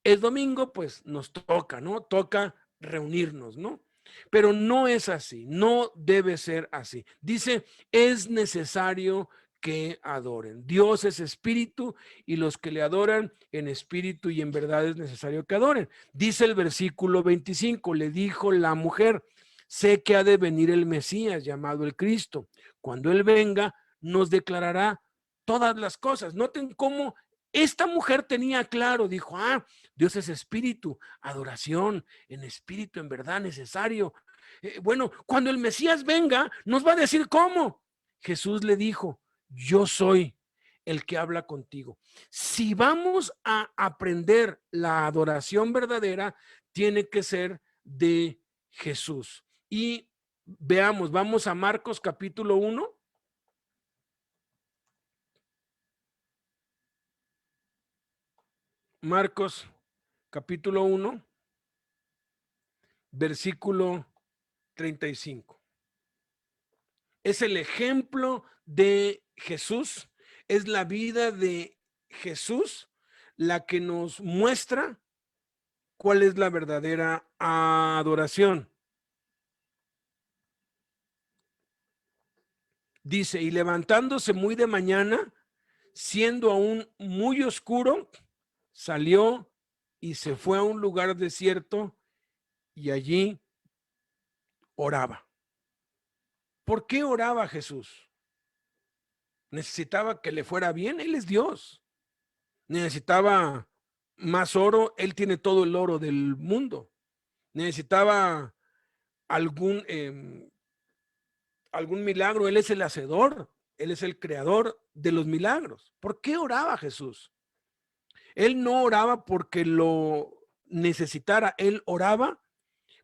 es domingo, pues nos toca, ¿no? Toca reunirnos, ¿no? Pero no es así, no debe ser así. Dice, es necesario que adoren. Dios es espíritu y los que le adoran en espíritu y en verdad es necesario que adoren. Dice el versículo 25, le dijo la mujer, sé que ha de venir el Mesías llamado el Cristo. Cuando Él venga, nos declarará todas las cosas. Noten cómo esta mujer tenía claro, dijo, Dios es espíritu, adoración en espíritu, en verdad necesario. Bueno, cuando el Mesías venga, nos va a decir cómo. Jesús le dijo, yo soy el que habla contigo. Si vamos a aprender la adoración verdadera, tiene que ser de Jesús. Y veamos, vamos a Marcos capítulo 1. Marcos capítulo 1, versículo 35. Es el ejemplo de Jesús, es la vida de Jesús la que nos muestra cuál es la verdadera adoración. Dice, y levantándose muy de mañana, siendo aún muy oscuro, salió y se fue a un lugar desierto y allí oraba. ¿Por qué oraba Jesús? Necesitaba que le fuera bien, Él es Dios. Necesitaba más oro, Él tiene todo el oro del mundo. Necesitaba algún, algún milagro, Él es el hacedor, Él es el creador de los milagros. ¿Por qué oraba Jesús? Él no oraba porque lo necesitara, Él oraba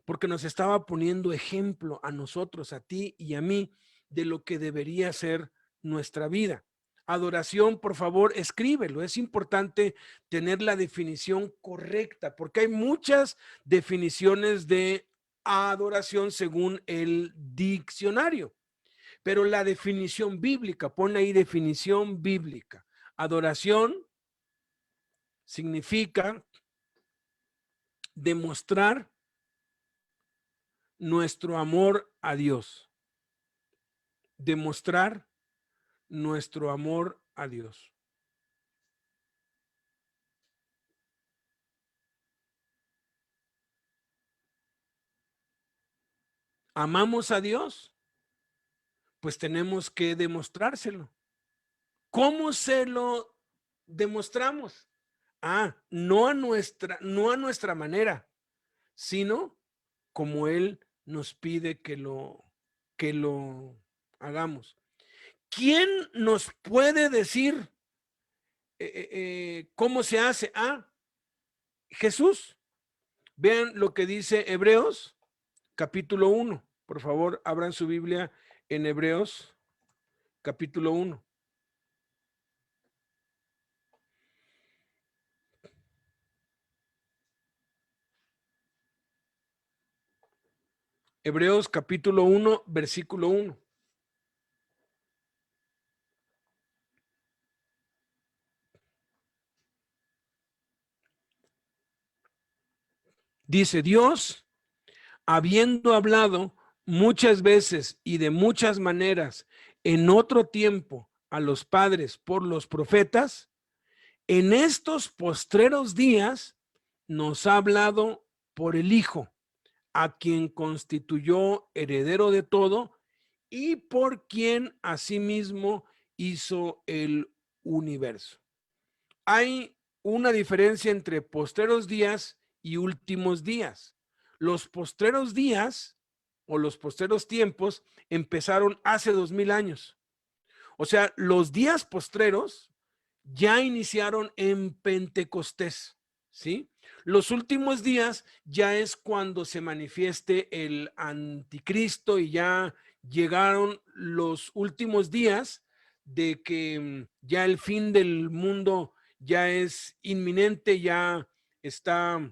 porque nos estaba poniendo ejemplo a nosotros, a ti y a mí, de lo que debería ser nuestra vida. Adoración, por favor, escríbelo. Es importante tener la definición correcta, porque hay muchas definiciones de adoración según el diccionario, pero la definición bíblica, pone ahí definición bíblica. Adoración significa demostrar nuestro amor a Dios. Demostrar nuestro amor a Dios. ¿Amamos a Dios? Pues tenemos que demostrárselo. ¿Cómo se lo demostramos? No a nuestra manera, sino como Él nos pide que lo hagamos. ¿Quién nos puede decir cómo se hace? Jesús. Vean lo que dice Hebreos, capítulo 1. Por favor, abran su Biblia en Hebreos, capítulo 1. Hebreos capítulo 1, versículo 1. Dice: Dios, habiendo hablado muchas veces y de muchas maneras en otro tiempo a los padres por los profetas, en estos postreros días nos ha hablado por el Hijo, a quien constituyó heredero de todo y por quien asimismo hizo el universo. Hay una diferencia entre postreros días y últimos días. Los postreros días o los postreros tiempos empezaron hace 2000 años. O sea, los días postreros ya iniciaron en Pentecostés, ¿sí? Los últimos días ya es cuando se manifieste el anticristo y ya llegaron los últimos días de que ya el fin del mundo ya es inminente, ya está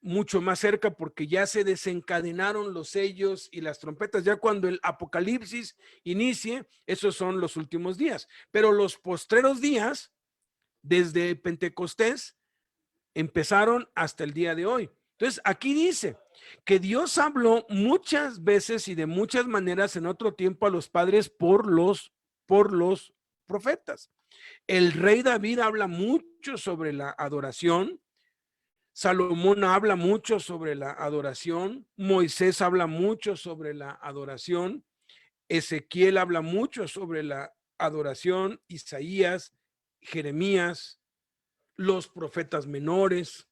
mucho más cerca porque ya se desencadenaron los sellos y las trompetas. Ya cuando el apocalipsis inicie, esos son los últimos días. Pero los postreros días, desde Pentecostés, empezaron hasta el día de hoy. Entonces, aquí dice que Dios habló muchas veces y de muchas maneras en otro tiempo a los padres por los profetas. El rey David habla mucho sobre la adoración. Salomón habla mucho sobre la adoración. Moisés habla mucho sobre la adoración. Ezequiel habla mucho sobre la adoración. Isaías, Jeremías, los profetas menores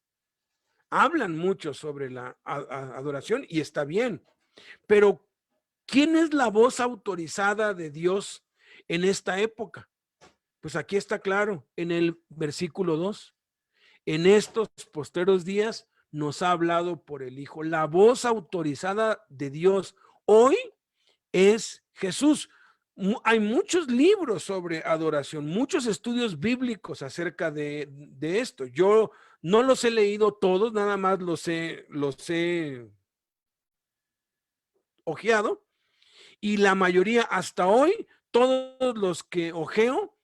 hablan mucho sobre la adoración y está bien. Pero ¿quién es la voz autorizada de Dios en esta época? Pues aquí está claro en el versículo 2. En estos posteros días nos ha hablado por el Hijo. La voz autorizada de Dios hoy es Jesús. Hay muchos libros sobre adoración, muchos estudios bíblicos acerca de esto. Yo no los he leído todos, nada más los he ojeado, y la mayoría hasta hoy, todos los que ojeo,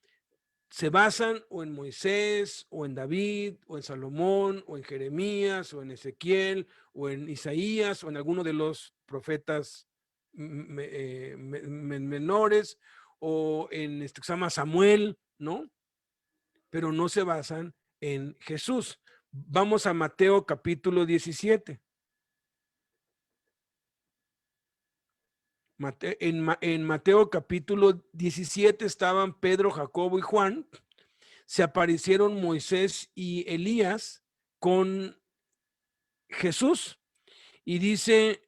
se basan o en Moisés, o en David, o en Salomón, o en Jeremías, o en Ezequiel, o en Isaías, o en alguno de los profetas menores, o en este que se llama Samuel, ¿no? Pero no se basan en Jesús. Vamos a Mateo capítulo 17. En Mateo capítulo 17 estaban Pedro, Jacobo y Juan. Se aparecieron Moisés y Elías con Jesús. Y dice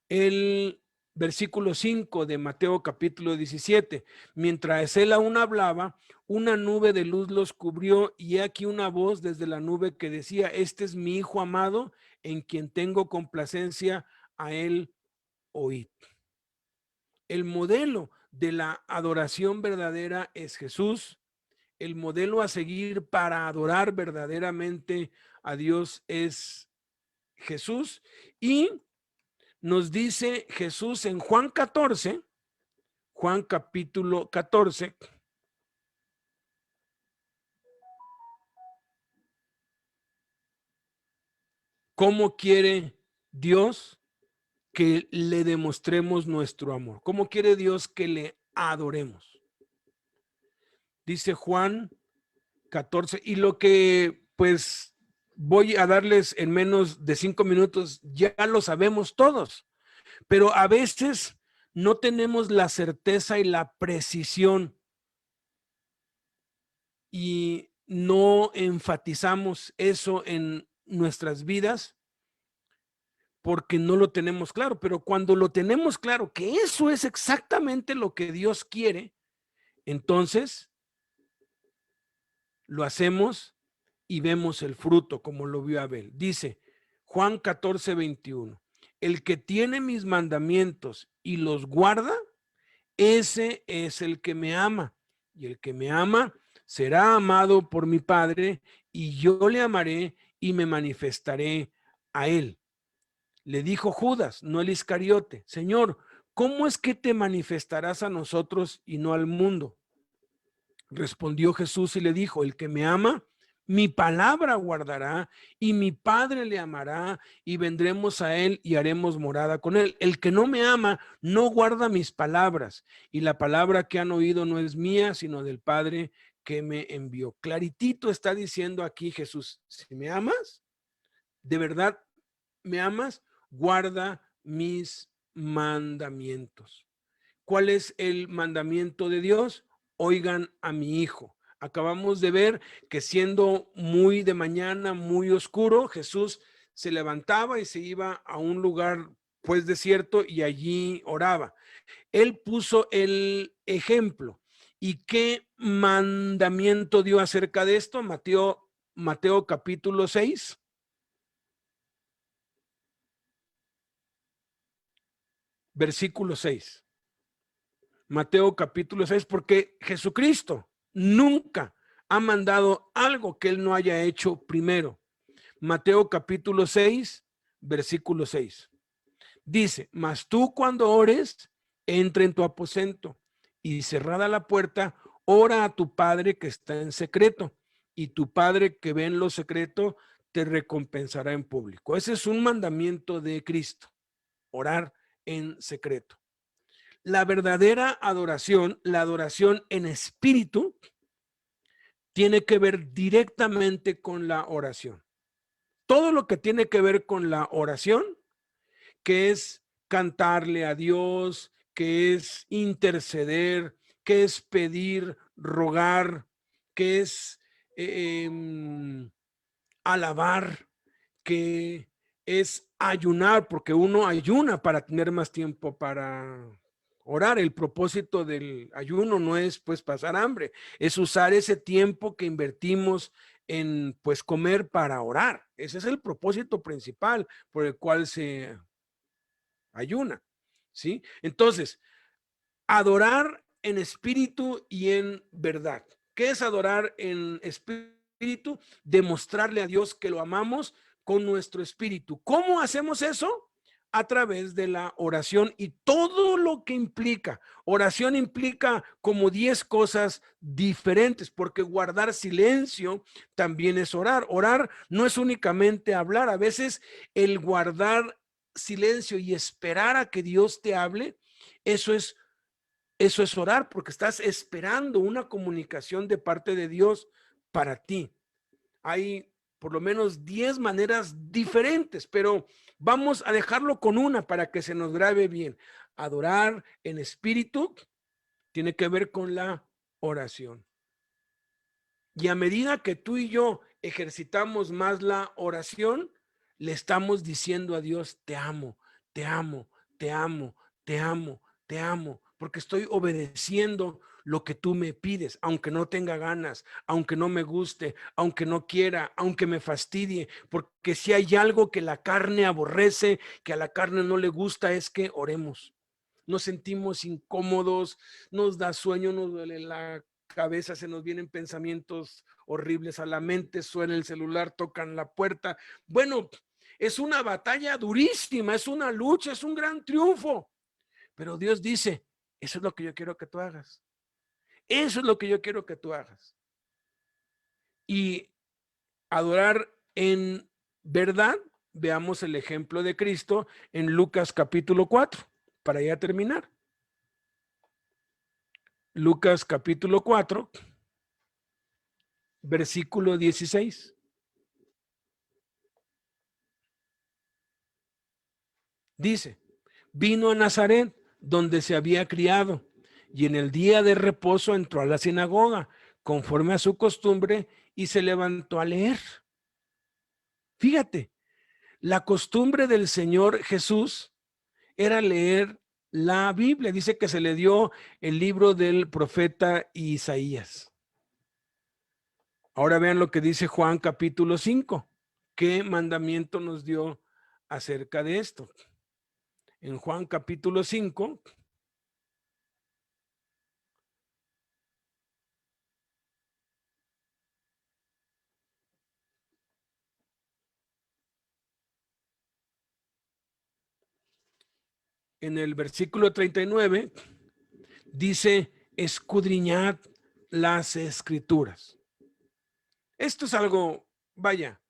el versículo 5 de Mateo capítulo 17, mientras él aún hablaba, una nube de luz los cubrió y he aquí una voz desde la nube que decía: este es mi Hijo amado, en quien tengo complacencia, a él oíd. El modelo de la adoración verdadera es Jesús. El modelo a seguir para adorar verdaderamente a Dios es Jesús. Y nos dice Jesús en Juan 14, Juan capítulo 14, cómo quiere Dios que le demostremos nuestro amor. ¿Cómo quiere Dios que le adoremos? Dice Juan 14, y lo que pues voy a darles en menos de 5 minutos, ya lo sabemos todos, pero a veces no tenemos la certeza y la precisión y no enfatizamos eso en nuestras vidas porque no lo tenemos claro. Pero cuando lo tenemos claro, que eso es exactamente lo que Dios quiere, entonces lo hacemos y vemos el fruto como lo vio Abel. Dice Juan 14:21, el que tiene mis mandamientos y los guarda, ese es el que me ama. Y el que me ama será amado por mi Padre, y yo le amaré y me manifestaré a él. Le dijo Judas, no el Iscariote, Señor, ¿cómo es que te manifestarás a nosotros y no al mundo? Respondió Jesús y le dijo, el que me ama, mi palabra guardará, y mi Padre le amará, y vendremos a él y haremos morada con él. El que no me ama no guarda mis palabras, y la palabra que han oído no es mía, sino del Padre que me envió. Claritito está diciendo aquí Jesús, si me amas, de verdad me amas, guarda mis mandamientos. ¿Cuál es el mandamiento de Dios? Oigan a mi hijo. Acabamos de ver que siendo muy de mañana, muy oscuro, Jesús se levantaba y se iba a un lugar pues desierto y allí oraba. Él puso el ejemplo. ¿Y qué mandamiento dio acerca de esto? Mateo capítulo 6, versículo 6. Mateo capítulo 6, porque Jesucristo nunca ha mandado algo que él no haya hecho primero. Mateo capítulo 6, versículo 6. Dice, mas tú cuando ores, entra en tu aposento y cerrada la puerta, ora a tu Padre que está en secreto, y tu Padre que ve en lo secreto te recompensará en público. Ese es un mandamiento de Cristo, orar en secreto. La verdadera adoración, la adoración en espíritu, tiene que ver directamente con la oración. Todo lo que tiene que ver con la oración, que es cantarle a Dios, que es interceder, que es pedir, rogar, que es alabar, que es ayunar, porque uno ayuna para tener más tiempo para orar. El propósito del ayuno no es pues pasar hambre, es usar ese tiempo que invertimos en pues comer para orar. Ese es el propósito principal por el cual se ayuna, ¿sí? Entonces, adorar en espíritu y en verdad. ¿Qué es adorar en espíritu? Demostrarle a Dios que lo amamos con nuestro espíritu. ¿Cómo hacemos eso? A través de la oración y todo lo que implica. Oración implica como 10 cosas diferentes, porque guardar silencio también es orar. Orar no es únicamente hablar. A veces el guardar silencio y esperar a que Dios te hable, eso es orar, porque estás esperando una comunicación de parte de Dios para ti. Hay por lo menos 10 maneras diferentes, pero vamos a dejarlo con una para que se nos grabe bien. Adorar en espíritu tiene que ver con la oración. Y a medida que tú y yo ejercitamos más la oración, le estamos diciendo a Dios, te amo, te amo, te amo, te amo, te amo, porque estoy obedeciendo lo que tú me pides, aunque no tenga ganas, aunque no me guste, aunque no quiera, aunque me fastidie, porque si hay algo que la carne aborrece, que a la carne no le gusta, es que oremos. Nos sentimos incómodos, nos da sueño, nos duele la cabeza, se nos vienen pensamientos horribles a la mente, suena el celular, tocan la puerta. Bueno, es una batalla durísima, es una lucha, es un gran triunfo. Pero Dios dice, eso es lo que yo quiero que tú hagas. Eso es lo que yo quiero que tú hagas. Y adorar en verdad, veamos el ejemplo de Cristo en Lucas capítulo 4, para ya terminar. Lucas capítulo 4, versículo 16. Dice, vino a Nazaret, donde se había criado, y en el día de reposo entró a la sinagoga, conforme a su costumbre, y se levantó a leer. Fíjate, la costumbre del Señor Jesús era leer la Biblia. Dice que se le dio el libro del profeta Isaías. Ahora vean lo que dice Juan capítulo 5. ¿Qué mandamiento nos dio acerca de esto? En Juan capítulo 5, en el versículo 39, dice, escudriñad las escrituras. Esto es algo, vaya,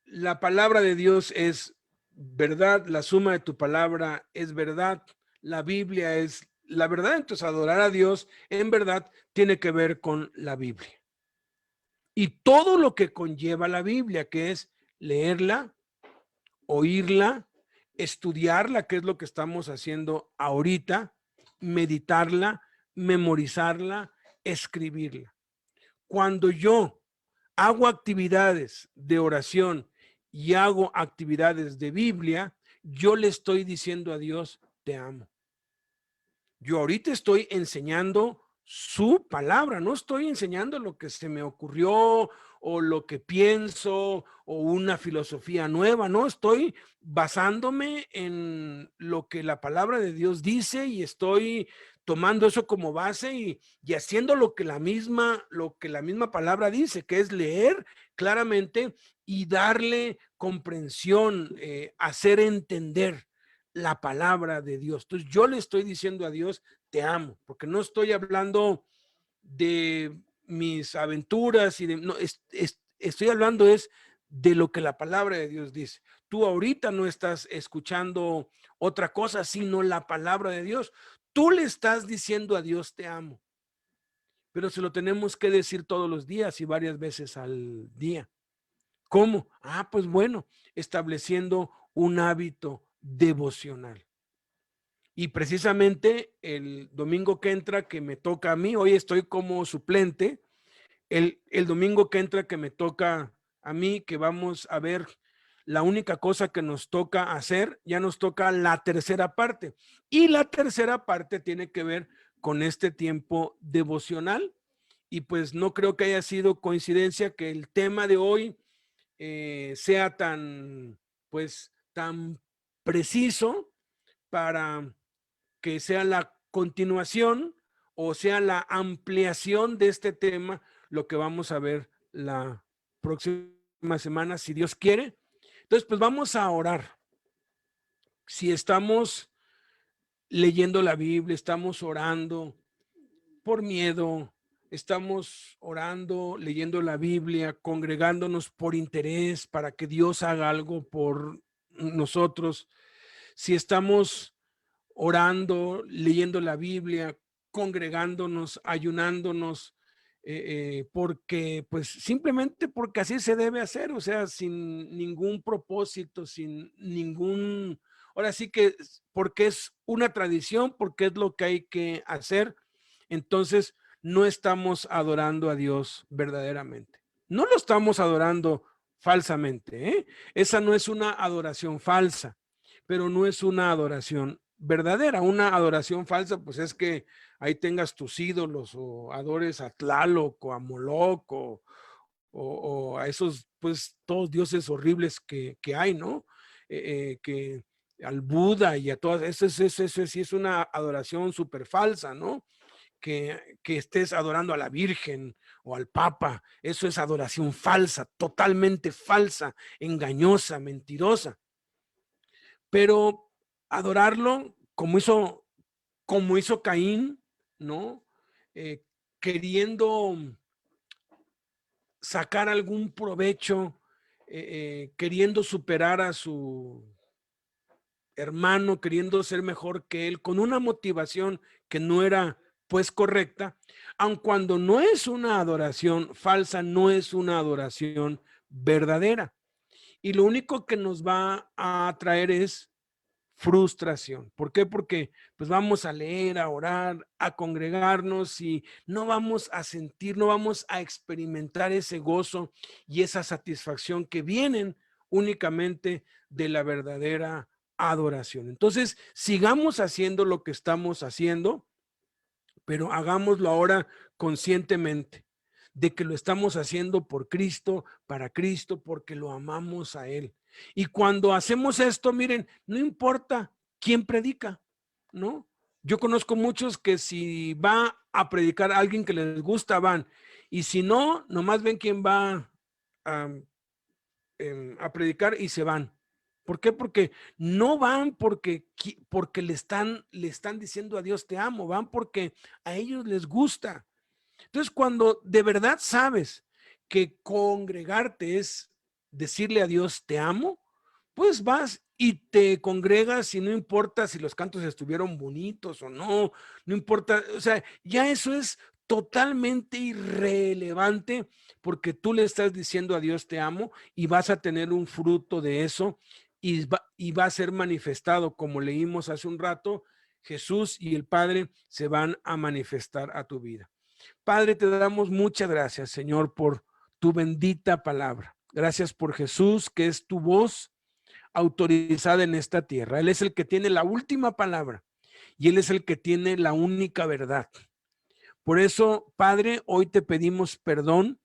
la palabra de Dios es verdad, la suma de tu palabra es verdad, la Biblia es la verdad, entonces adorar a Dios en verdad tiene que ver con la Biblia. Y todo lo que conlleva la Biblia, que es leerla, oírla, estudiarla, que es lo que estamos haciendo ahorita, meditarla, memorizarla, escribirla. Cuando yo hago actividades de oración y hago actividades de Biblia, yo le estoy diciendo a Dios, te amo. Yo ahorita estoy enseñando su palabra, no estoy enseñando lo que se me ocurrió o lo que pienso o una filosofía nueva, no, estoy basándome en lo que la palabra de Dios dice y estoy tomando eso como base y haciendo lo que la misma palabra dice, que es leer claramente y darle comprensión, hacer entender la palabra de Dios. Entonces yo le estoy diciendo a Dios, te amo, porque no estoy hablando de mis aventuras y de, no, estoy hablando es de lo que la palabra de Dios dice. Tú ahorita no estás escuchando otra cosa, sino la palabra de Dios. Tú le estás diciendo a Dios, te amo, pero se lo tenemos que decir todos los días y varias veces al día. ¿Cómo? Ah, pues bueno, estableciendo un hábito devocional. Y precisamente el domingo que entra, que me toca a mí, hoy estoy como suplente, el domingo que entra que me toca a mí, que vamos a ver la única cosa que nos toca hacer, ya nos toca la tercera parte. Y la tercera parte tiene que ver con este tiempo devocional. Y pues no creo que haya sido coincidencia que el tema de hoy sea tan, pues, tan preciso para que sea la continuación o sea la ampliación de este tema, lo que vamos a ver la próxima semana, si Dios quiere. Entonces, pues vamos a orar. Si estamos leyendo la Biblia, estamos orando por miedo, estamos orando, leyendo la Biblia, congregándonos por interés para que Dios haga algo por nosotros. Si estamos orando, leyendo la Biblia, congregándonos, ayunándonos, porque pues simplemente porque así se debe hacer, o sea, sin ningún propósito, sin ningún, ahora sí que porque es una tradición, porque es lo que hay que hacer, entonces no estamos adorando a Dios verdaderamente. No lo estamos adorando falsamente, ¿eh? Esa no es una adoración falsa, pero no es una adoración verdadera. Una adoración falsa, pues es que ahí tengas tus ídolos o adores a Tlaloc o a Moloc o a esos, pues, todos dioses horribles que hay, ¿no? Que al Buda y a todas, eso sí es una adoración súper falsa, ¿no? Que estés adorando a la Virgen o al Papa, eso es adoración falsa, totalmente falsa, engañosa, mentirosa. Pero adorarlo como hizo Caín, ¿no? Eh, queriendo sacar algún provecho, queriendo superar a su hermano, queriendo ser mejor que él, con una motivación que no era pues correcta, aun cuando no es una adoración falsa, no es una adoración verdadera. Y lo único que nos va a traer es frustración. ¿Por qué? Porque pues vamos a leer, a orar, a congregarnos y no vamos a sentir, no vamos a experimentar ese gozo y esa satisfacción que vienen únicamente de la verdadera adoración. Entonces, sigamos haciendo lo que estamos haciendo, pero hagámoslo ahora conscientemente, de que lo estamos haciendo por Cristo, para Cristo, porque lo amamos a Él. Y cuando hacemos esto, miren, no importa quién predica, ¿no? Yo conozco muchos que si va a predicar a alguien que les gusta, van. Y si no, nomás ven quién va a, a predicar y se van. ¿Por qué? Porque no van porque le están diciendo a Dios te amo, van porque a ellos les gusta. Entonces, cuando de verdad sabes que congregarte es decirle a Dios te amo, pues vas y te congregas y no importa si los cantos estuvieron bonitos o no, no importa, o sea, ya eso es totalmente irrelevante porque tú le estás diciendo a Dios te amo y vas a tener un fruto de eso y va a ser manifestado, como leímos hace un rato, Jesús y el Padre se van a manifestar a tu vida. Padre, te damos muchas gracias, Señor, por tu bendita palabra. Gracias por Jesús, que es tu voz autorizada en esta tierra. Él es el que tiene la última palabra y Él es el que tiene la única verdad. Por eso, Padre, hoy te pedimos perdón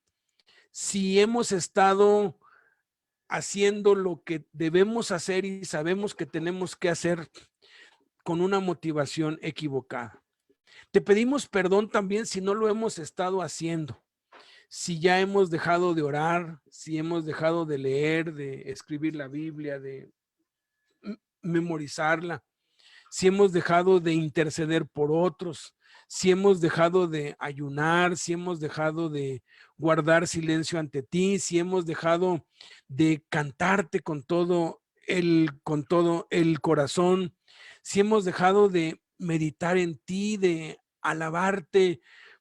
si hemos estado haciendo lo que debemos hacer y sabemos que tenemos que hacer con una motivación equivocada. Te pedimos perdón también si no lo hemos estado haciendo, si ya hemos dejado de orar, si hemos dejado de leer, de escribir la Biblia, de memorizarla, si hemos dejado de interceder por otros, si hemos dejado de ayunar, si hemos dejado de guardar silencio ante ti, si hemos dejado de cantarte con todo el corazón, si hemos dejado de meditar en ti, de alabarte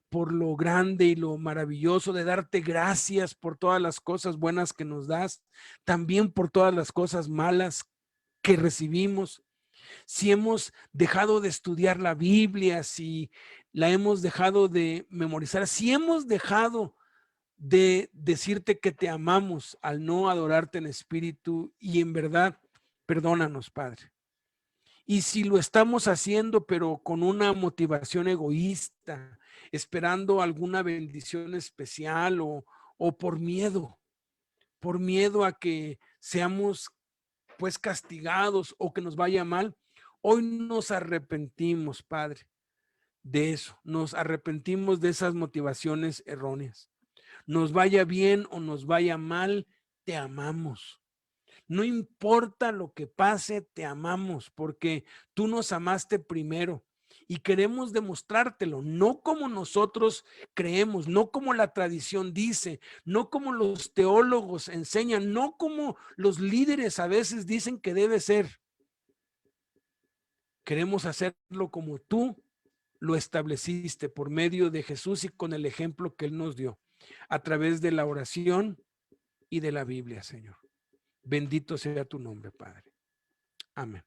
por lo grande y lo maravilloso, de darte gracias por todas las cosas buenas que nos das, también por todas las cosas malas que recibimos, si hemos dejado de estudiar la Biblia, si la hemos dejado de memorizar, si hemos dejado de decirte que te amamos al no adorarte en espíritu y en verdad, perdónanos, Padre. Y si lo estamos haciendo, pero con una motivación egoísta, esperando alguna bendición especial o por miedo a que seamos pues castigados o que nos vaya mal, hoy nos arrepentimos, Padre, de eso. Nos arrepentimos de esas motivaciones erróneas. Nos vaya bien o nos vaya mal, te amamos. No importa lo que pase, te amamos porque tú nos amaste primero y queremos demostrártelo, no como nosotros creemos, no como la tradición dice, no como los teólogos enseñan, no como los líderes a veces dicen que debe ser. Queremos hacerlo como tú lo estableciste por medio de Jesús y con el ejemplo que Él nos dio, a través de la oración y de la Biblia, Señor. Bendito sea tu nombre, Padre. Amén.